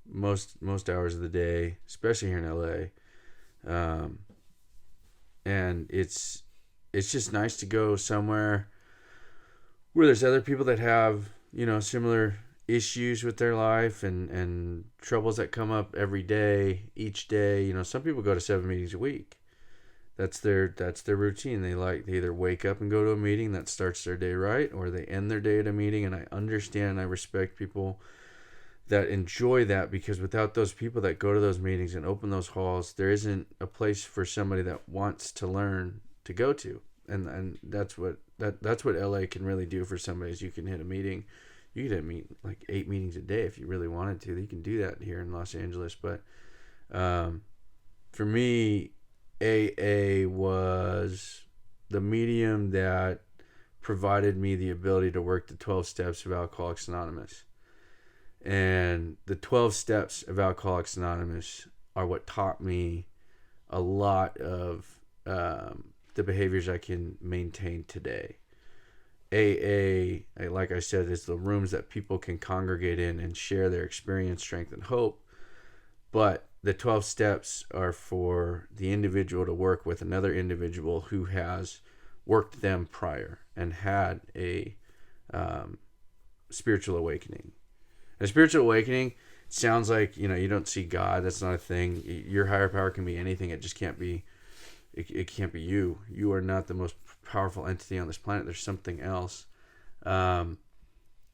most hours of the day, especially here in LA, and it's just nice to go somewhere where there's other people that have similar issues with their life and troubles that come up every day, each day. Some people go to 7 meetings a week. That's their routine. They either wake up and go to a meeting that starts their day right, or they end their day at a meeting. And I understand and I respect people that enjoy that, because without those people that go to those meetings and open those halls, there isn't a place for somebody that wants to learn to go to. And that's what LA can really do for somebody, is you can hit a meeting. You could meet like 8 meetings a day if you really wanted to. You can do that here in Los Angeles. But for me, AA was the medium that provided me the ability to work the 12 steps of Alcoholics Anonymous. And the 12 steps of Alcoholics Anonymous are what taught me a lot of the behaviors I can maintain today. AA, like I said, is the rooms that people can congregate in and share their experience, strength, and hope. But the 12 steps are for the individual to work with another individual who has worked them prior and had a spiritual awakening. A spiritual awakening sounds like, you don't see God. That's not a thing. Your higher power can be anything. It just can't be, it can't be you. You are not the most powerful entity on this planet. There's something else. And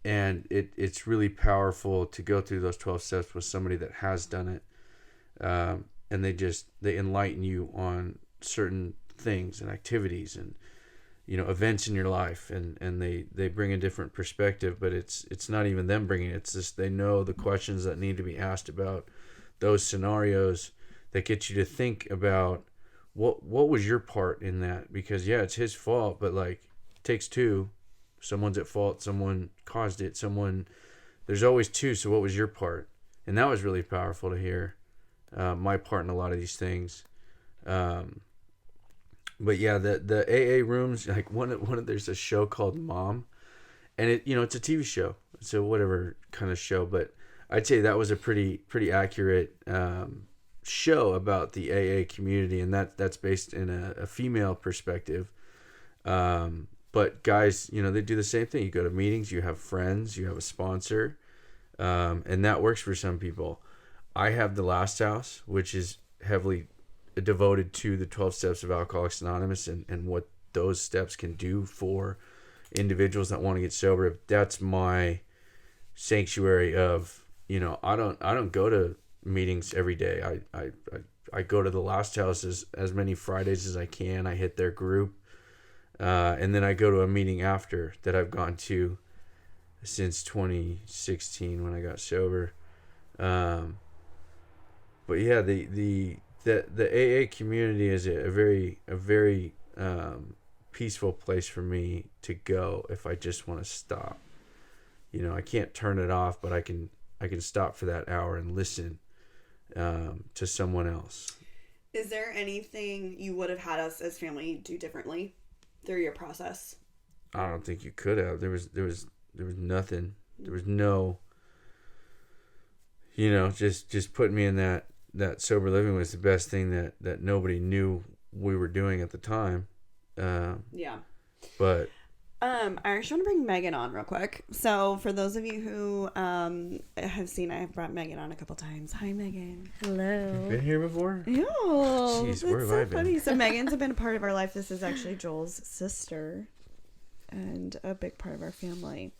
it's really powerful to go through those 12 steps with somebody that has done it. And they enlighten you on certain things and activities and, events in your life, and they bring a different perspective, but it's not even them bringing it. It's just, they know the questions that need to be asked about those scenarios that get you to think about what was your part in that, because it's his fault, but like, it takes two. Someone's at fault, someone caused it, there's always two. So what was your part? And that was really powerful to hear my part in a lot of these things. But yeah, the AA rooms, like there's a show called Mom, and it's a TV show, so whatever kind of show, but I'd say that was a pretty accurate show about the AA community, and that's based in a female perspective. But guys, they do the same thing. You go to meetings, you have friends, you have a sponsor, and that works for some people. I have the Last House, which is heavily devoted to the 12 steps of Alcoholics Anonymous and what those steps can do for individuals that want to get sober. That's my sanctuary of, I don't go to meetings every day. I go to the Last House as many Fridays as I can. I hit their group. And then I go to a meeting after that I've gone to since 2016 when I got sober. But yeah, the AA community is a very peaceful place for me to go if I just want to stop. I can't turn it off, but I can stop for that hour and listen to someone else. Is there anything you would have had us as family do differently through your process? I don't think you could have. There was nothing. There was no, just putting me in that sober living was the best thing that nobody knew we were doing at the time. Yeah. But I actually want to bring Megan on real quick. So for those of you who have seen, I've brought Megan on a couple times. Hi, Megan. Hello. You've been here before? Yeah. Jeez, where have I been? Funny. So Megan's been a part of our life. This is actually Joel's sister and a big part of our family.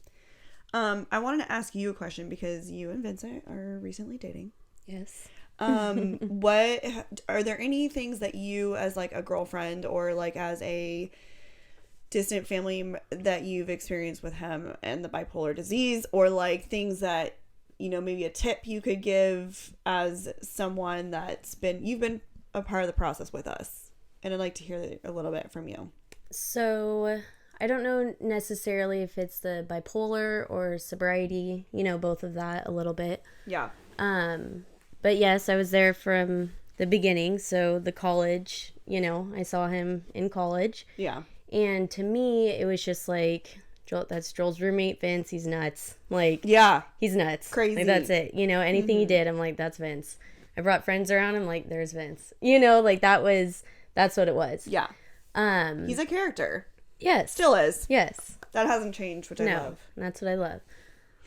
I wanted to ask you a question because you and Vincent are recently dating. Yes. What are there any things that you as like a girlfriend or like as a distant family that you've experienced with him and the bipolar disease, or like things that maybe a tip you could give as someone you've been a part of the process with us, and I'd like to hear a little bit from you. So I don't know necessarily if it's the bipolar or sobriety, both of that a little bit. Yeah. But yes, I was there from the beginning. So the college, I saw him in college. Yeah. And to me, it was just like, that's Joel's roommate, Vince. He's nuts. Like, yeah, he's nuts. Crazy. Like, that's it. Anything he did, I'm like, that's Vince. I brought friends around. I'm like, there's Vince. Like that's what it was. Yeah. He's a character. Yes. Still is. Yes. That hasn't changed, which I love. That's what I love.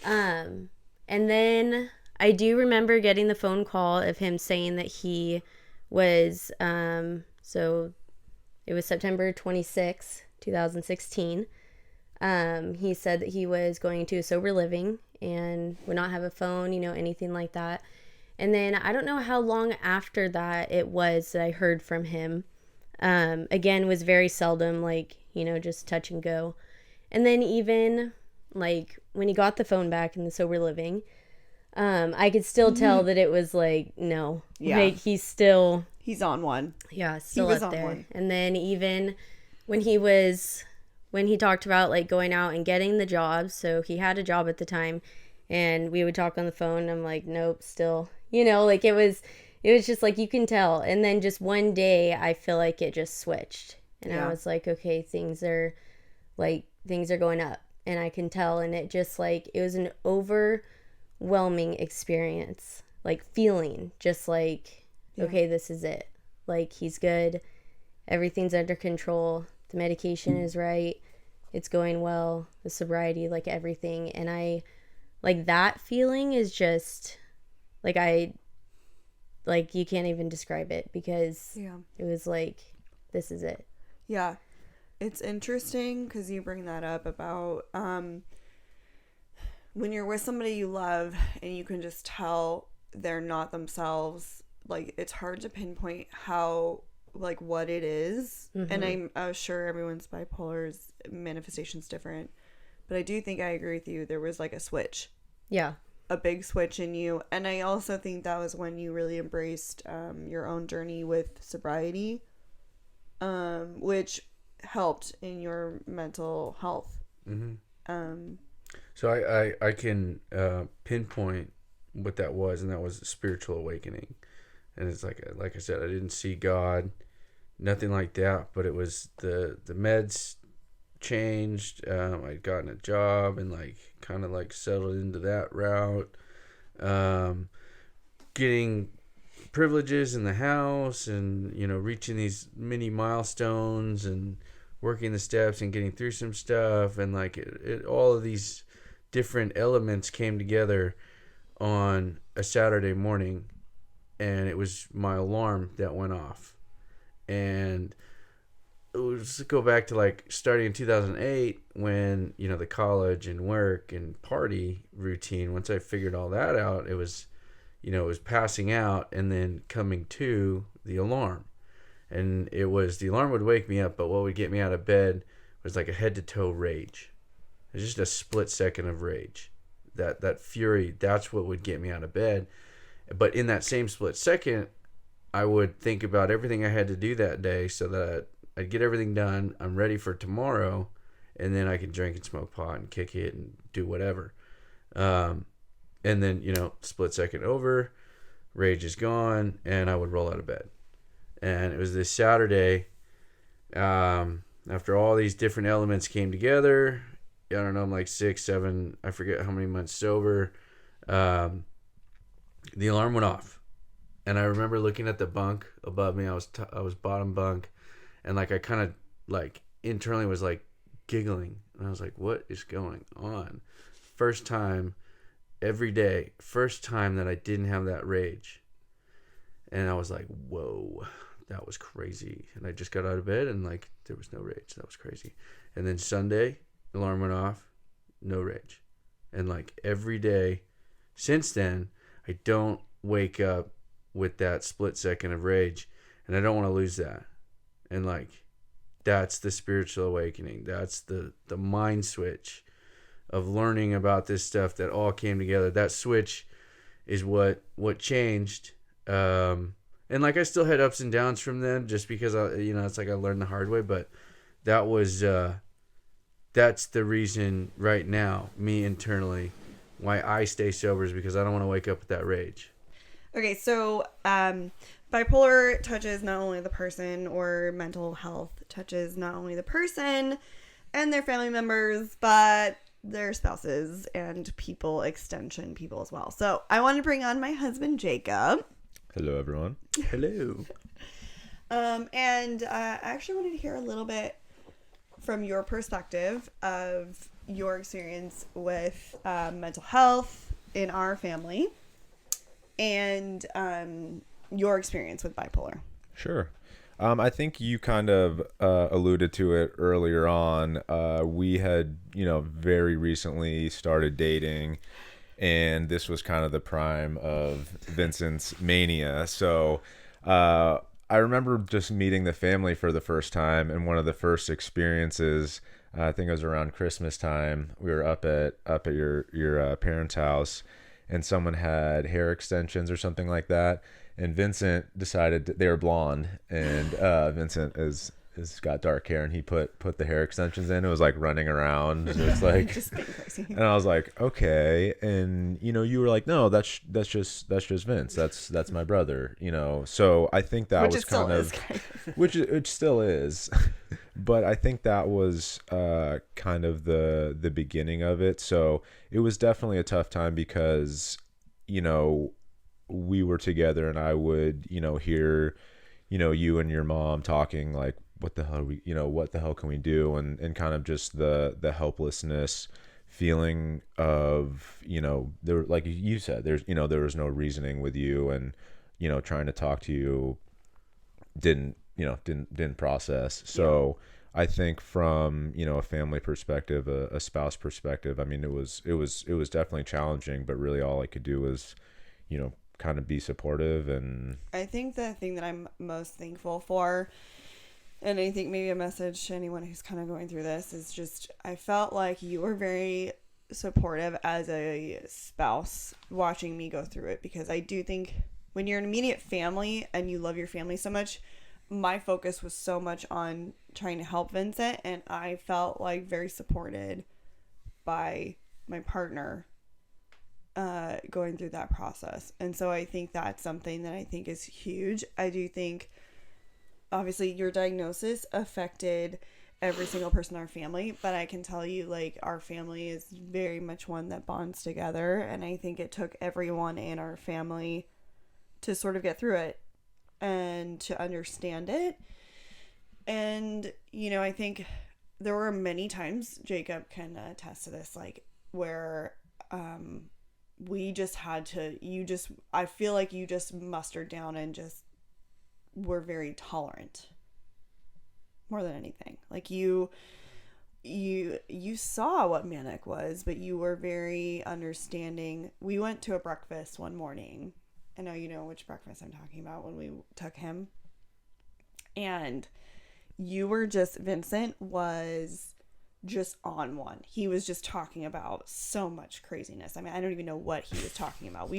And then I do remember getting the phone call of him saying that he was, so it was September 26, 2016. He said that he was going to a sober living and would not have a phone, anything like that. And then I don't know how long after that it was that I heard from him. Again, was very seldom, just touch and go. And then even when he got the phone back in the sober living, I could still tell that it was no. Yeah. He's on one. Yeah, still up there. One. And then even when he talked about going out and getting the job, so he had a job at the time, and we would talk on the phone, and I'm like, nope, still, it was just you can tell. And then just one day I feel like it just switched, and I was like, okay, things are going up, and I can tell. And it just it was an overwhelming experience, feeling just okay, this is it. He's good. Everything's under control. The medication is right. It's going well. The sobriety, everything. And I, that feeling is just, you can't even describe it, because it was this is it. Yeah. It's interesting because you bring that up about when you're with somebody you love and you can just tell they're not themselves, it's hard to pinpoint how, what it is. Mm-hmm. And I'm sure everyone's bipolar's manifestation's different. But I do think I agree with you. There was a switch. Yeah. A big switch in you. And I also think that was when you really embraced your own journey with sobriety, which helped in your mental health. Mm-hmm. So I can pinpoint what that was, and that was a spiritual awakening. And it's like I said, I didn't see God, nothing like that, but it was the meds changed. I'd gotten a job and kind of settled into that route. Getting privileges in the house, and reaching these mini milestones and working the steps and getting through some stuff, and all of these different elements came together on a Saturday morning. And it was my alarm that went off. And let's go back to starting in 2008 when, the college and work and party routine. Once I figured all that out, it was, it was passing out and then coming to the alarm. And the alarm would wake me up, but what would get me out of bed was a head to toe rage. It was just a split second of rage. That fury, that's what would get me out of bed. But in that same split second, I would think about everything I had to do that day so that I'd get everything done. I'm ready for tomorrow, and then I can drink and smoke pot and kick it and do whatever. And then, split second over, rage is gone, and I would roll out of bed. And it was this Saturday, after all these different elements came together. I don't know, I'm 6, 7, I forget how many months sober. The alarm went off, and I remember looking at the bunk above me. I was bottom bunk, and I kind of internally was giggling, and I was what is going on? First time every day, first time that I didn't have that rage, and I was whoa, that was crazy. And I just got out of bed, and there was no rage. That was crazy. And then Sunday, the alarm went off, no rage, and every day since then, I don't wake up with that split second of rage, and I don't want to lose that. And that's the spiritual awakening. That's the mind switch of learning about this stuff that all came together. That switch is what changed. And I still had ups and downs from then, just because it's I learned the hard way. But that was that's the reason right now, me internally, why I stay sober, is because I don't want to wake up with that rage. Okay, so bipolar touches not only the person, or mental health touches not only the person and their family members, but their spouses and extension people as well. So I want to bring on my husband, Jacob. Hello, everyone. Hello. And I actually wanted to hear a little bit from your perspective of your experience with mental health in our family, and your experience with bipolar. Sure. I think you kind of alluded to it earlier on. We had, very recently started dating, and this was kind of the prime of Vincent's mania. So I remember just meeting the family for the first time, and one of the first experiences, I think it was around Christmas time. We were up at your parents' house, and someone had hair extensions or something like that. And Vincent decided they were blonde, and Vincent is got dark hair, and he put the hair extensions in. It was like running around, just like, Just being crazy. and I was like, okay. And you were like, no, that's just Vince. That's my brother. So I think that Which was it still kind is, of, which it still is, but I think that was kind of the beginning of it. So it was definitely a tough time because we were together, and I would hear you and your mom talking like, what the hell what the hell can we do, and kind of just the helplessness feeling of there, like you said, there was no reasoning with you, and trying to talk to you didn't process. So I think from a family perspective, a spouse perspective, I mean, it was definitely challenging, but really all I could do was kind of be supportive. And I think the thing that I'm most thankful for, and I think maybe a message to anyone who's kind of going through this, is just I felt like you were very supportive as a spouse watching me go through it, because I do think when you're an immediate family and you love your family so much, my focus was so much on trying to help Vincent, and I felt like very supported by my partner going through that process. And so I think that's something that I think is huge. I do think obviously your diagnosis affected every single person in our family, but I can tell you, like, our family is very much one that bonds together, and I think it took everyone in our family to sort of get through it and to understand it. And I think there were many times, Jacob can attest to this, like, where we just had to, I feel like you just mustered down and just were very tolerant more than anything. Like you saw what Manic was, but you were very understanding. We went to a breakfast one morning. I know you know which breakfast I'm talking about, when we took him. And Vincent was just on one. He was just talking about so much craziness. I mean, I don't even know what he was talking about.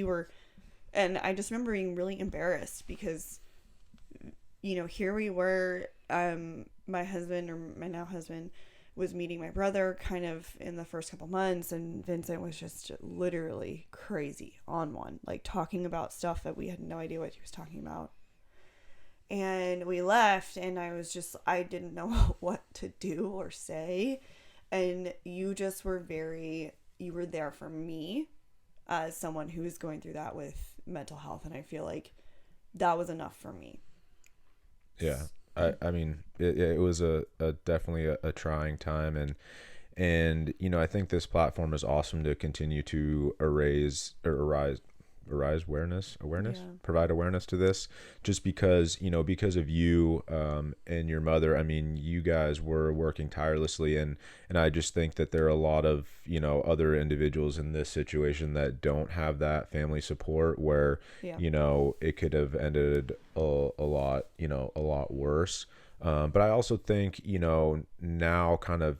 And I just remember being really embarrassed because, here we were, my husband, or my now husband, was meeting my brother kind of in the first couple months, and Vincent was just literally crazy on one, like talking about stuff that we had no idea what he was talking about. And we left, and I didn't know what to do or say. And you just were you were there for me as someone who was going through that with mental health. And I feel like that was enough for me. Yeah. I mean, it was definitely a trying time. And I think this platform is awesome to continue to arise awareness, Yeah. provide awareness to this, just because of you and your mother. I mean, you guys were working tirelessly, and I just think that there are a lot of other individuals in this situation that don't have that family support, where it could have ended a lot worse. But I also think, now kind of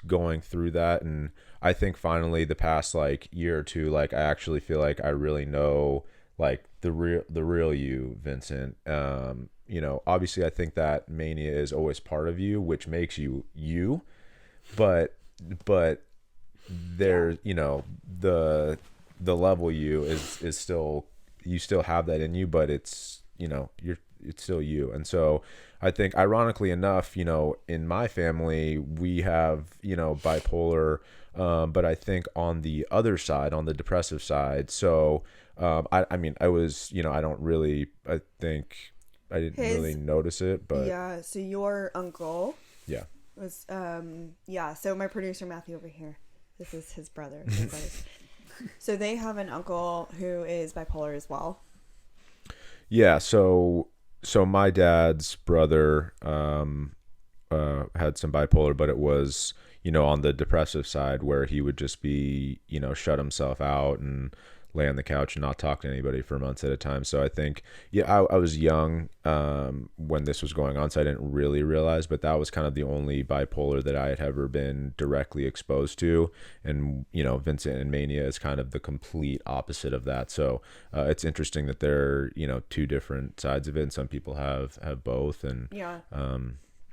going through that, and I think finally the past like year or two, like I actually feel like I really know like the real you, Vincent. Obviously I think that mania is always part of you, which makes you, but there, the level you is still, you still have that in you, but it's, it's still you. And so I think, ironically enough, in my family, we have, bipolar, but I think on the other side, on the depressive side. So, I mean, I was, I think I didn't really notice it, but yeah. So your uncle yeah, was, so my producer Matthew over here, this is his brother. So they have an uncle who is bipolar as well. Yeah. So my dad's brother, had some bipolar, but it was, on the depressive side where he would just be, shut himself out and lay on the couch and not talk to anybody for months at a time. So I think, I was young when this was going on, so I didn't really realize, but that was kind of the only bipolar that I had ever been directly exposed to. And, Vincent and Mania is kind of the complete opposite of that. So it's interesting that they're, two different sides of it, and some people have both. And yeah.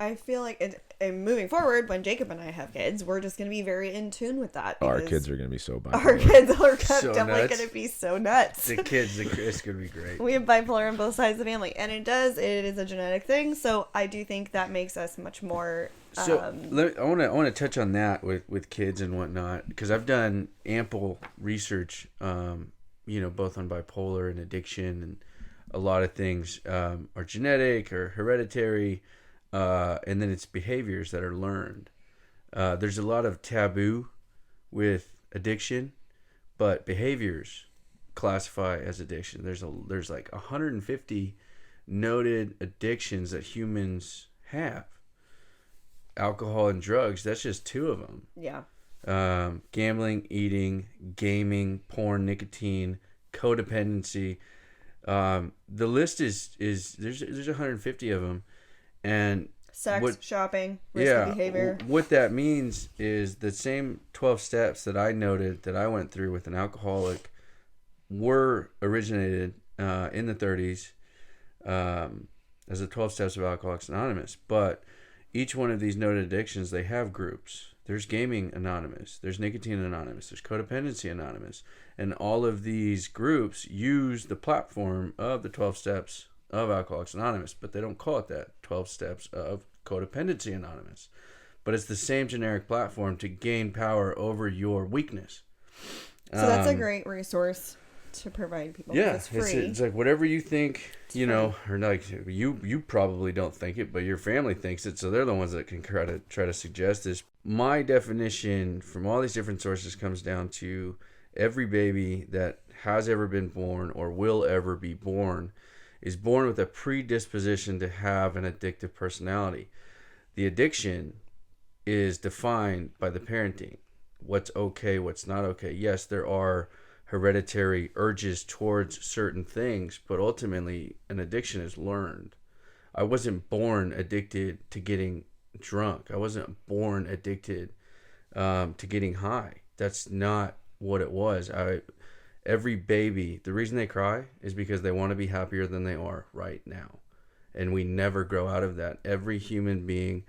I feel like and moving forward, when Jacob and I have kids, we're just going to be very in tune with that. Our kids are going to be so bipolar. Our kids are So definitely nuts. going to be so nuts. The kids, it's going to be great. We have bipolar on both sides of the family, and it is a genetic thing. So I do think that makes us much more. So I want to touch on that with kids and whatnot, because I've done ample research, both on bipolar and addiction, and a lot of things are genetic or hereditary. And then it's behaviors that are learned. There's a lot of taboo with addiction, but behaviors classify as addiction. There's like 150 noted addictions that humans have. Alcohol and drugs, that's just 2 of them. Yeah. Gambling, eating, gaming, porn, nicotine, codependency. The list is there's 150 of them. And sex, shopping, risky behavior. What that means is the same 12 steps that I noted that I went through with an alcoholic were originated in the 30s as the 12 steps of Alcoholics Anonymous. But each one of these noted addictions, they have groups. There's Gaming Anonymous, there's Nicotine Anonymous, there's Codependency Anonymous. And all of these groups use the platform of the 12 steps of Alcoholics Anonymous, but they don't call it that, 12 steps of Codependency Anonymous. But it's the same generic platform to gain power over your weakness. So that's a great resource to provide people. Yeah, it's free. It's like whatever you think, or like you probably don't think it, but your family thinks it, so they're the ones that can try to suggest this. My definition from all these different sources comes down to every baby that has ever been born or will ever be born is born with a predisposition to have an addictive personality. The addiction is defined by the parenting. What's okay, what's not okay. Yes, there are hereditary urges towards certain things, but ultimately an addiction is learned. I wasn't born addicted to getting drunk. I wasn't born addicted to getting high. That's not what it was. Every baby, the reason they cry is because they want to be happier than they are right now. And we never grow out of that. Every human being,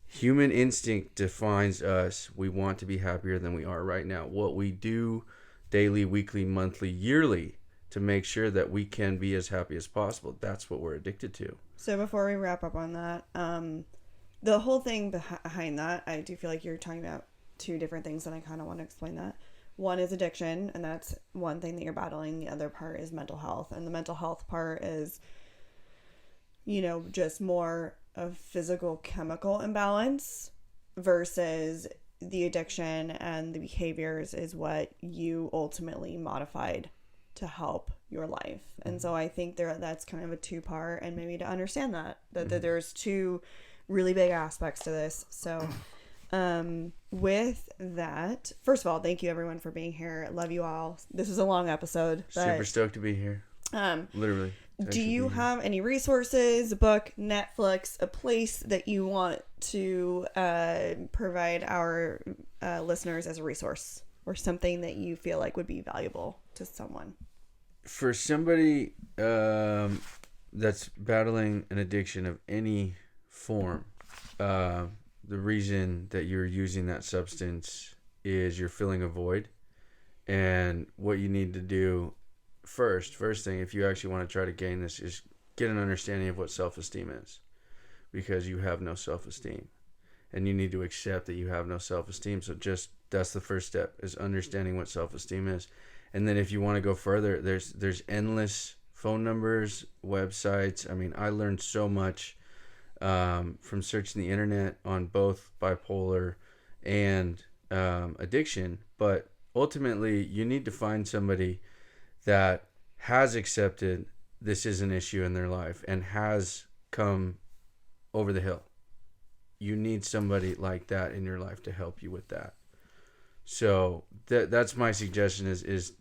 human instinct defines us. We want to be happier than we are right now. What we do daily, weekly, monthly, yearly to make sure that we can be as happy as possible, that's what we're addicted to. So before we wrap up on that, the whole thing behind that, I do feel like you're talking about 2 different things, and I kind of want to explain that. One is addiction, and that's one thing that you're battling. The other part is mental health. And the mental health part is, just more of physical chemical imbalance versus the addiction and the behaviors is what you ultimately modified to help your life. And so I think that's kind of a 2-part, and maybe to understand that there's 2 really big aspects to this. So with that, first of all, thank you everyone for being here. Love you all. This is a long episode, but Super stoked to be here. Literally. Do you have any resources, a book, Netflix, a place that you want to provide our listeners as a resource, or something that you feel like would be valuable to someone? For somebody that's battling an addiction of any form, the reason that you're using that substance is you're filling a void. And what you need to do first thing, if you actually want to try to gain this, is get an understanding of what self-esteem is, because you have no self-esteem and you need to accept that you have no self-esteem. So that's the first step, is understanding what self-esteem is. And then if you want to go further, there's endless phone numbers, websites. I mean, I learned so much from searching the internet on both bipolar and addiction, but ultimately you need to find somebody that has accepted this is an issue in their life and has come over the hill. you need somebody like that in your life to help you with that. So that's my suggestion is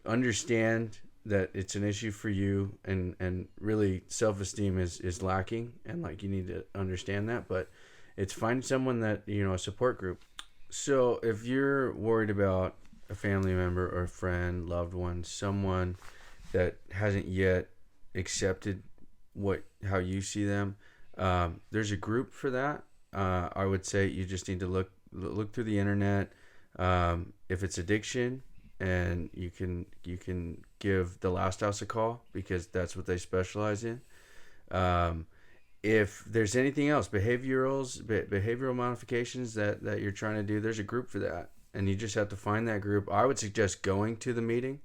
understand that it's an issue for you, and really self-esteem is lacking, and like you need to understand that, but it's find someone that, you know, a support group. So if you're worried about a family member or a friend, loved one, someone that hasn't yet accepted how you see them, there's a group for that. I would say you just need to look through the internet. If it's addiction, and you can give the Last House a call, because that's what they specialize in. If there's anything else, behavioral modifications that you're trying to do, there's a group for that, and you just have to find that group. I would suggest going to the meeting,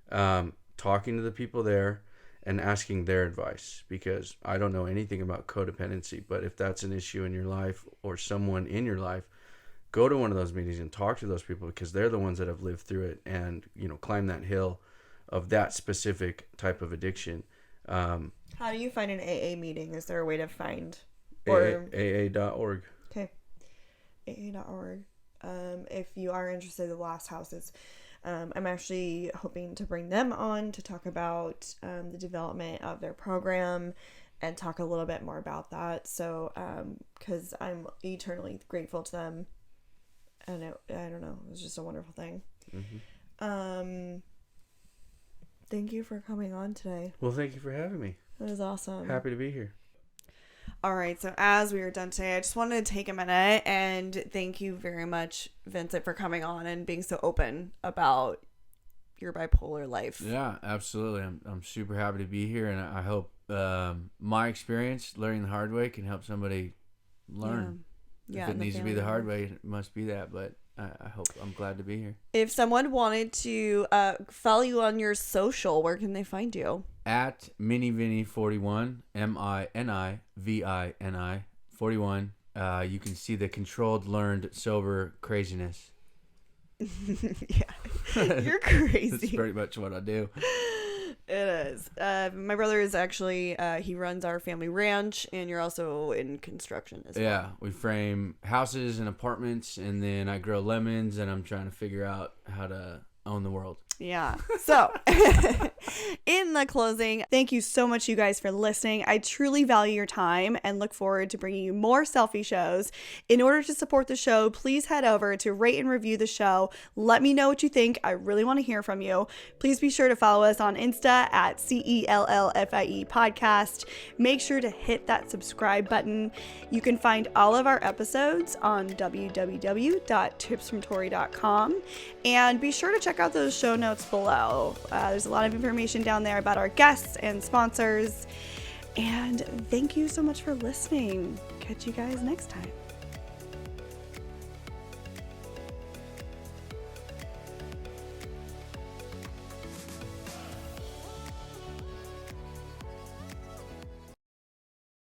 talking to the people there, and asking their advice, because I don't know anything about codependency, but if that's an issue in your life or someone in your life, go to one of those meetings and talk to those people, because they're the ones that have lived through it and, you know, climb that hill of that specific type of addiction. How do you find an AA meeting? Is there a way to find AA.org? Okay, AA.org. If you are interested, the Last Houses, I'm actually hoping to bring them on to talk about the development of their program and talk a little bit more about that. So, because I'm eternally grateful to them, and I don't know, it was just a wonderful thing. Mm-hmm. Thank you for coming on today. Well, thank you for having me. It was awesome. Happy to be here. All right, so as we are done today, I just wanted to take a minute and thank you very much, Vincent, for coming on and being so open about your bipolar life. Yeah, absolutely. I'm super happy to be here, and I hope my experience learning the hard way can help somebody learn. Yeah, if it needs to be the hard way, it must be that, but I'm glad to be here. If someone wanted to follow you on your social, where can they find you? At MiniVini41, MiniVini 41. You can see the controlled, learned, sober craziness. Yeah, you're crazy. That's pretty much what I do. It is. My brother is actually, he runs our family ranch, and you're also in construction as well. Yeah, we frame houses and apartments, and then I grow lemons, and I'm trying to figure out how to own the world. Yeah. So, in the closing, thank you so much, you guys, for listening. I truly value your time and look forward to bringing you more selfie shows. In order to support the show, please head over to rate and review the show. Let me know what you think. I really want to hear from you. Please be sure to follow us on Insta at CELLFIE podcast. Make sure to hit that subscribe button. You can find all of our episodes on www.tipsfromtori.com, and be sure to check out those show notes below. There's a lot of information down there about our guests and sponsors. And thank you so much for listening. Catch you guys next time.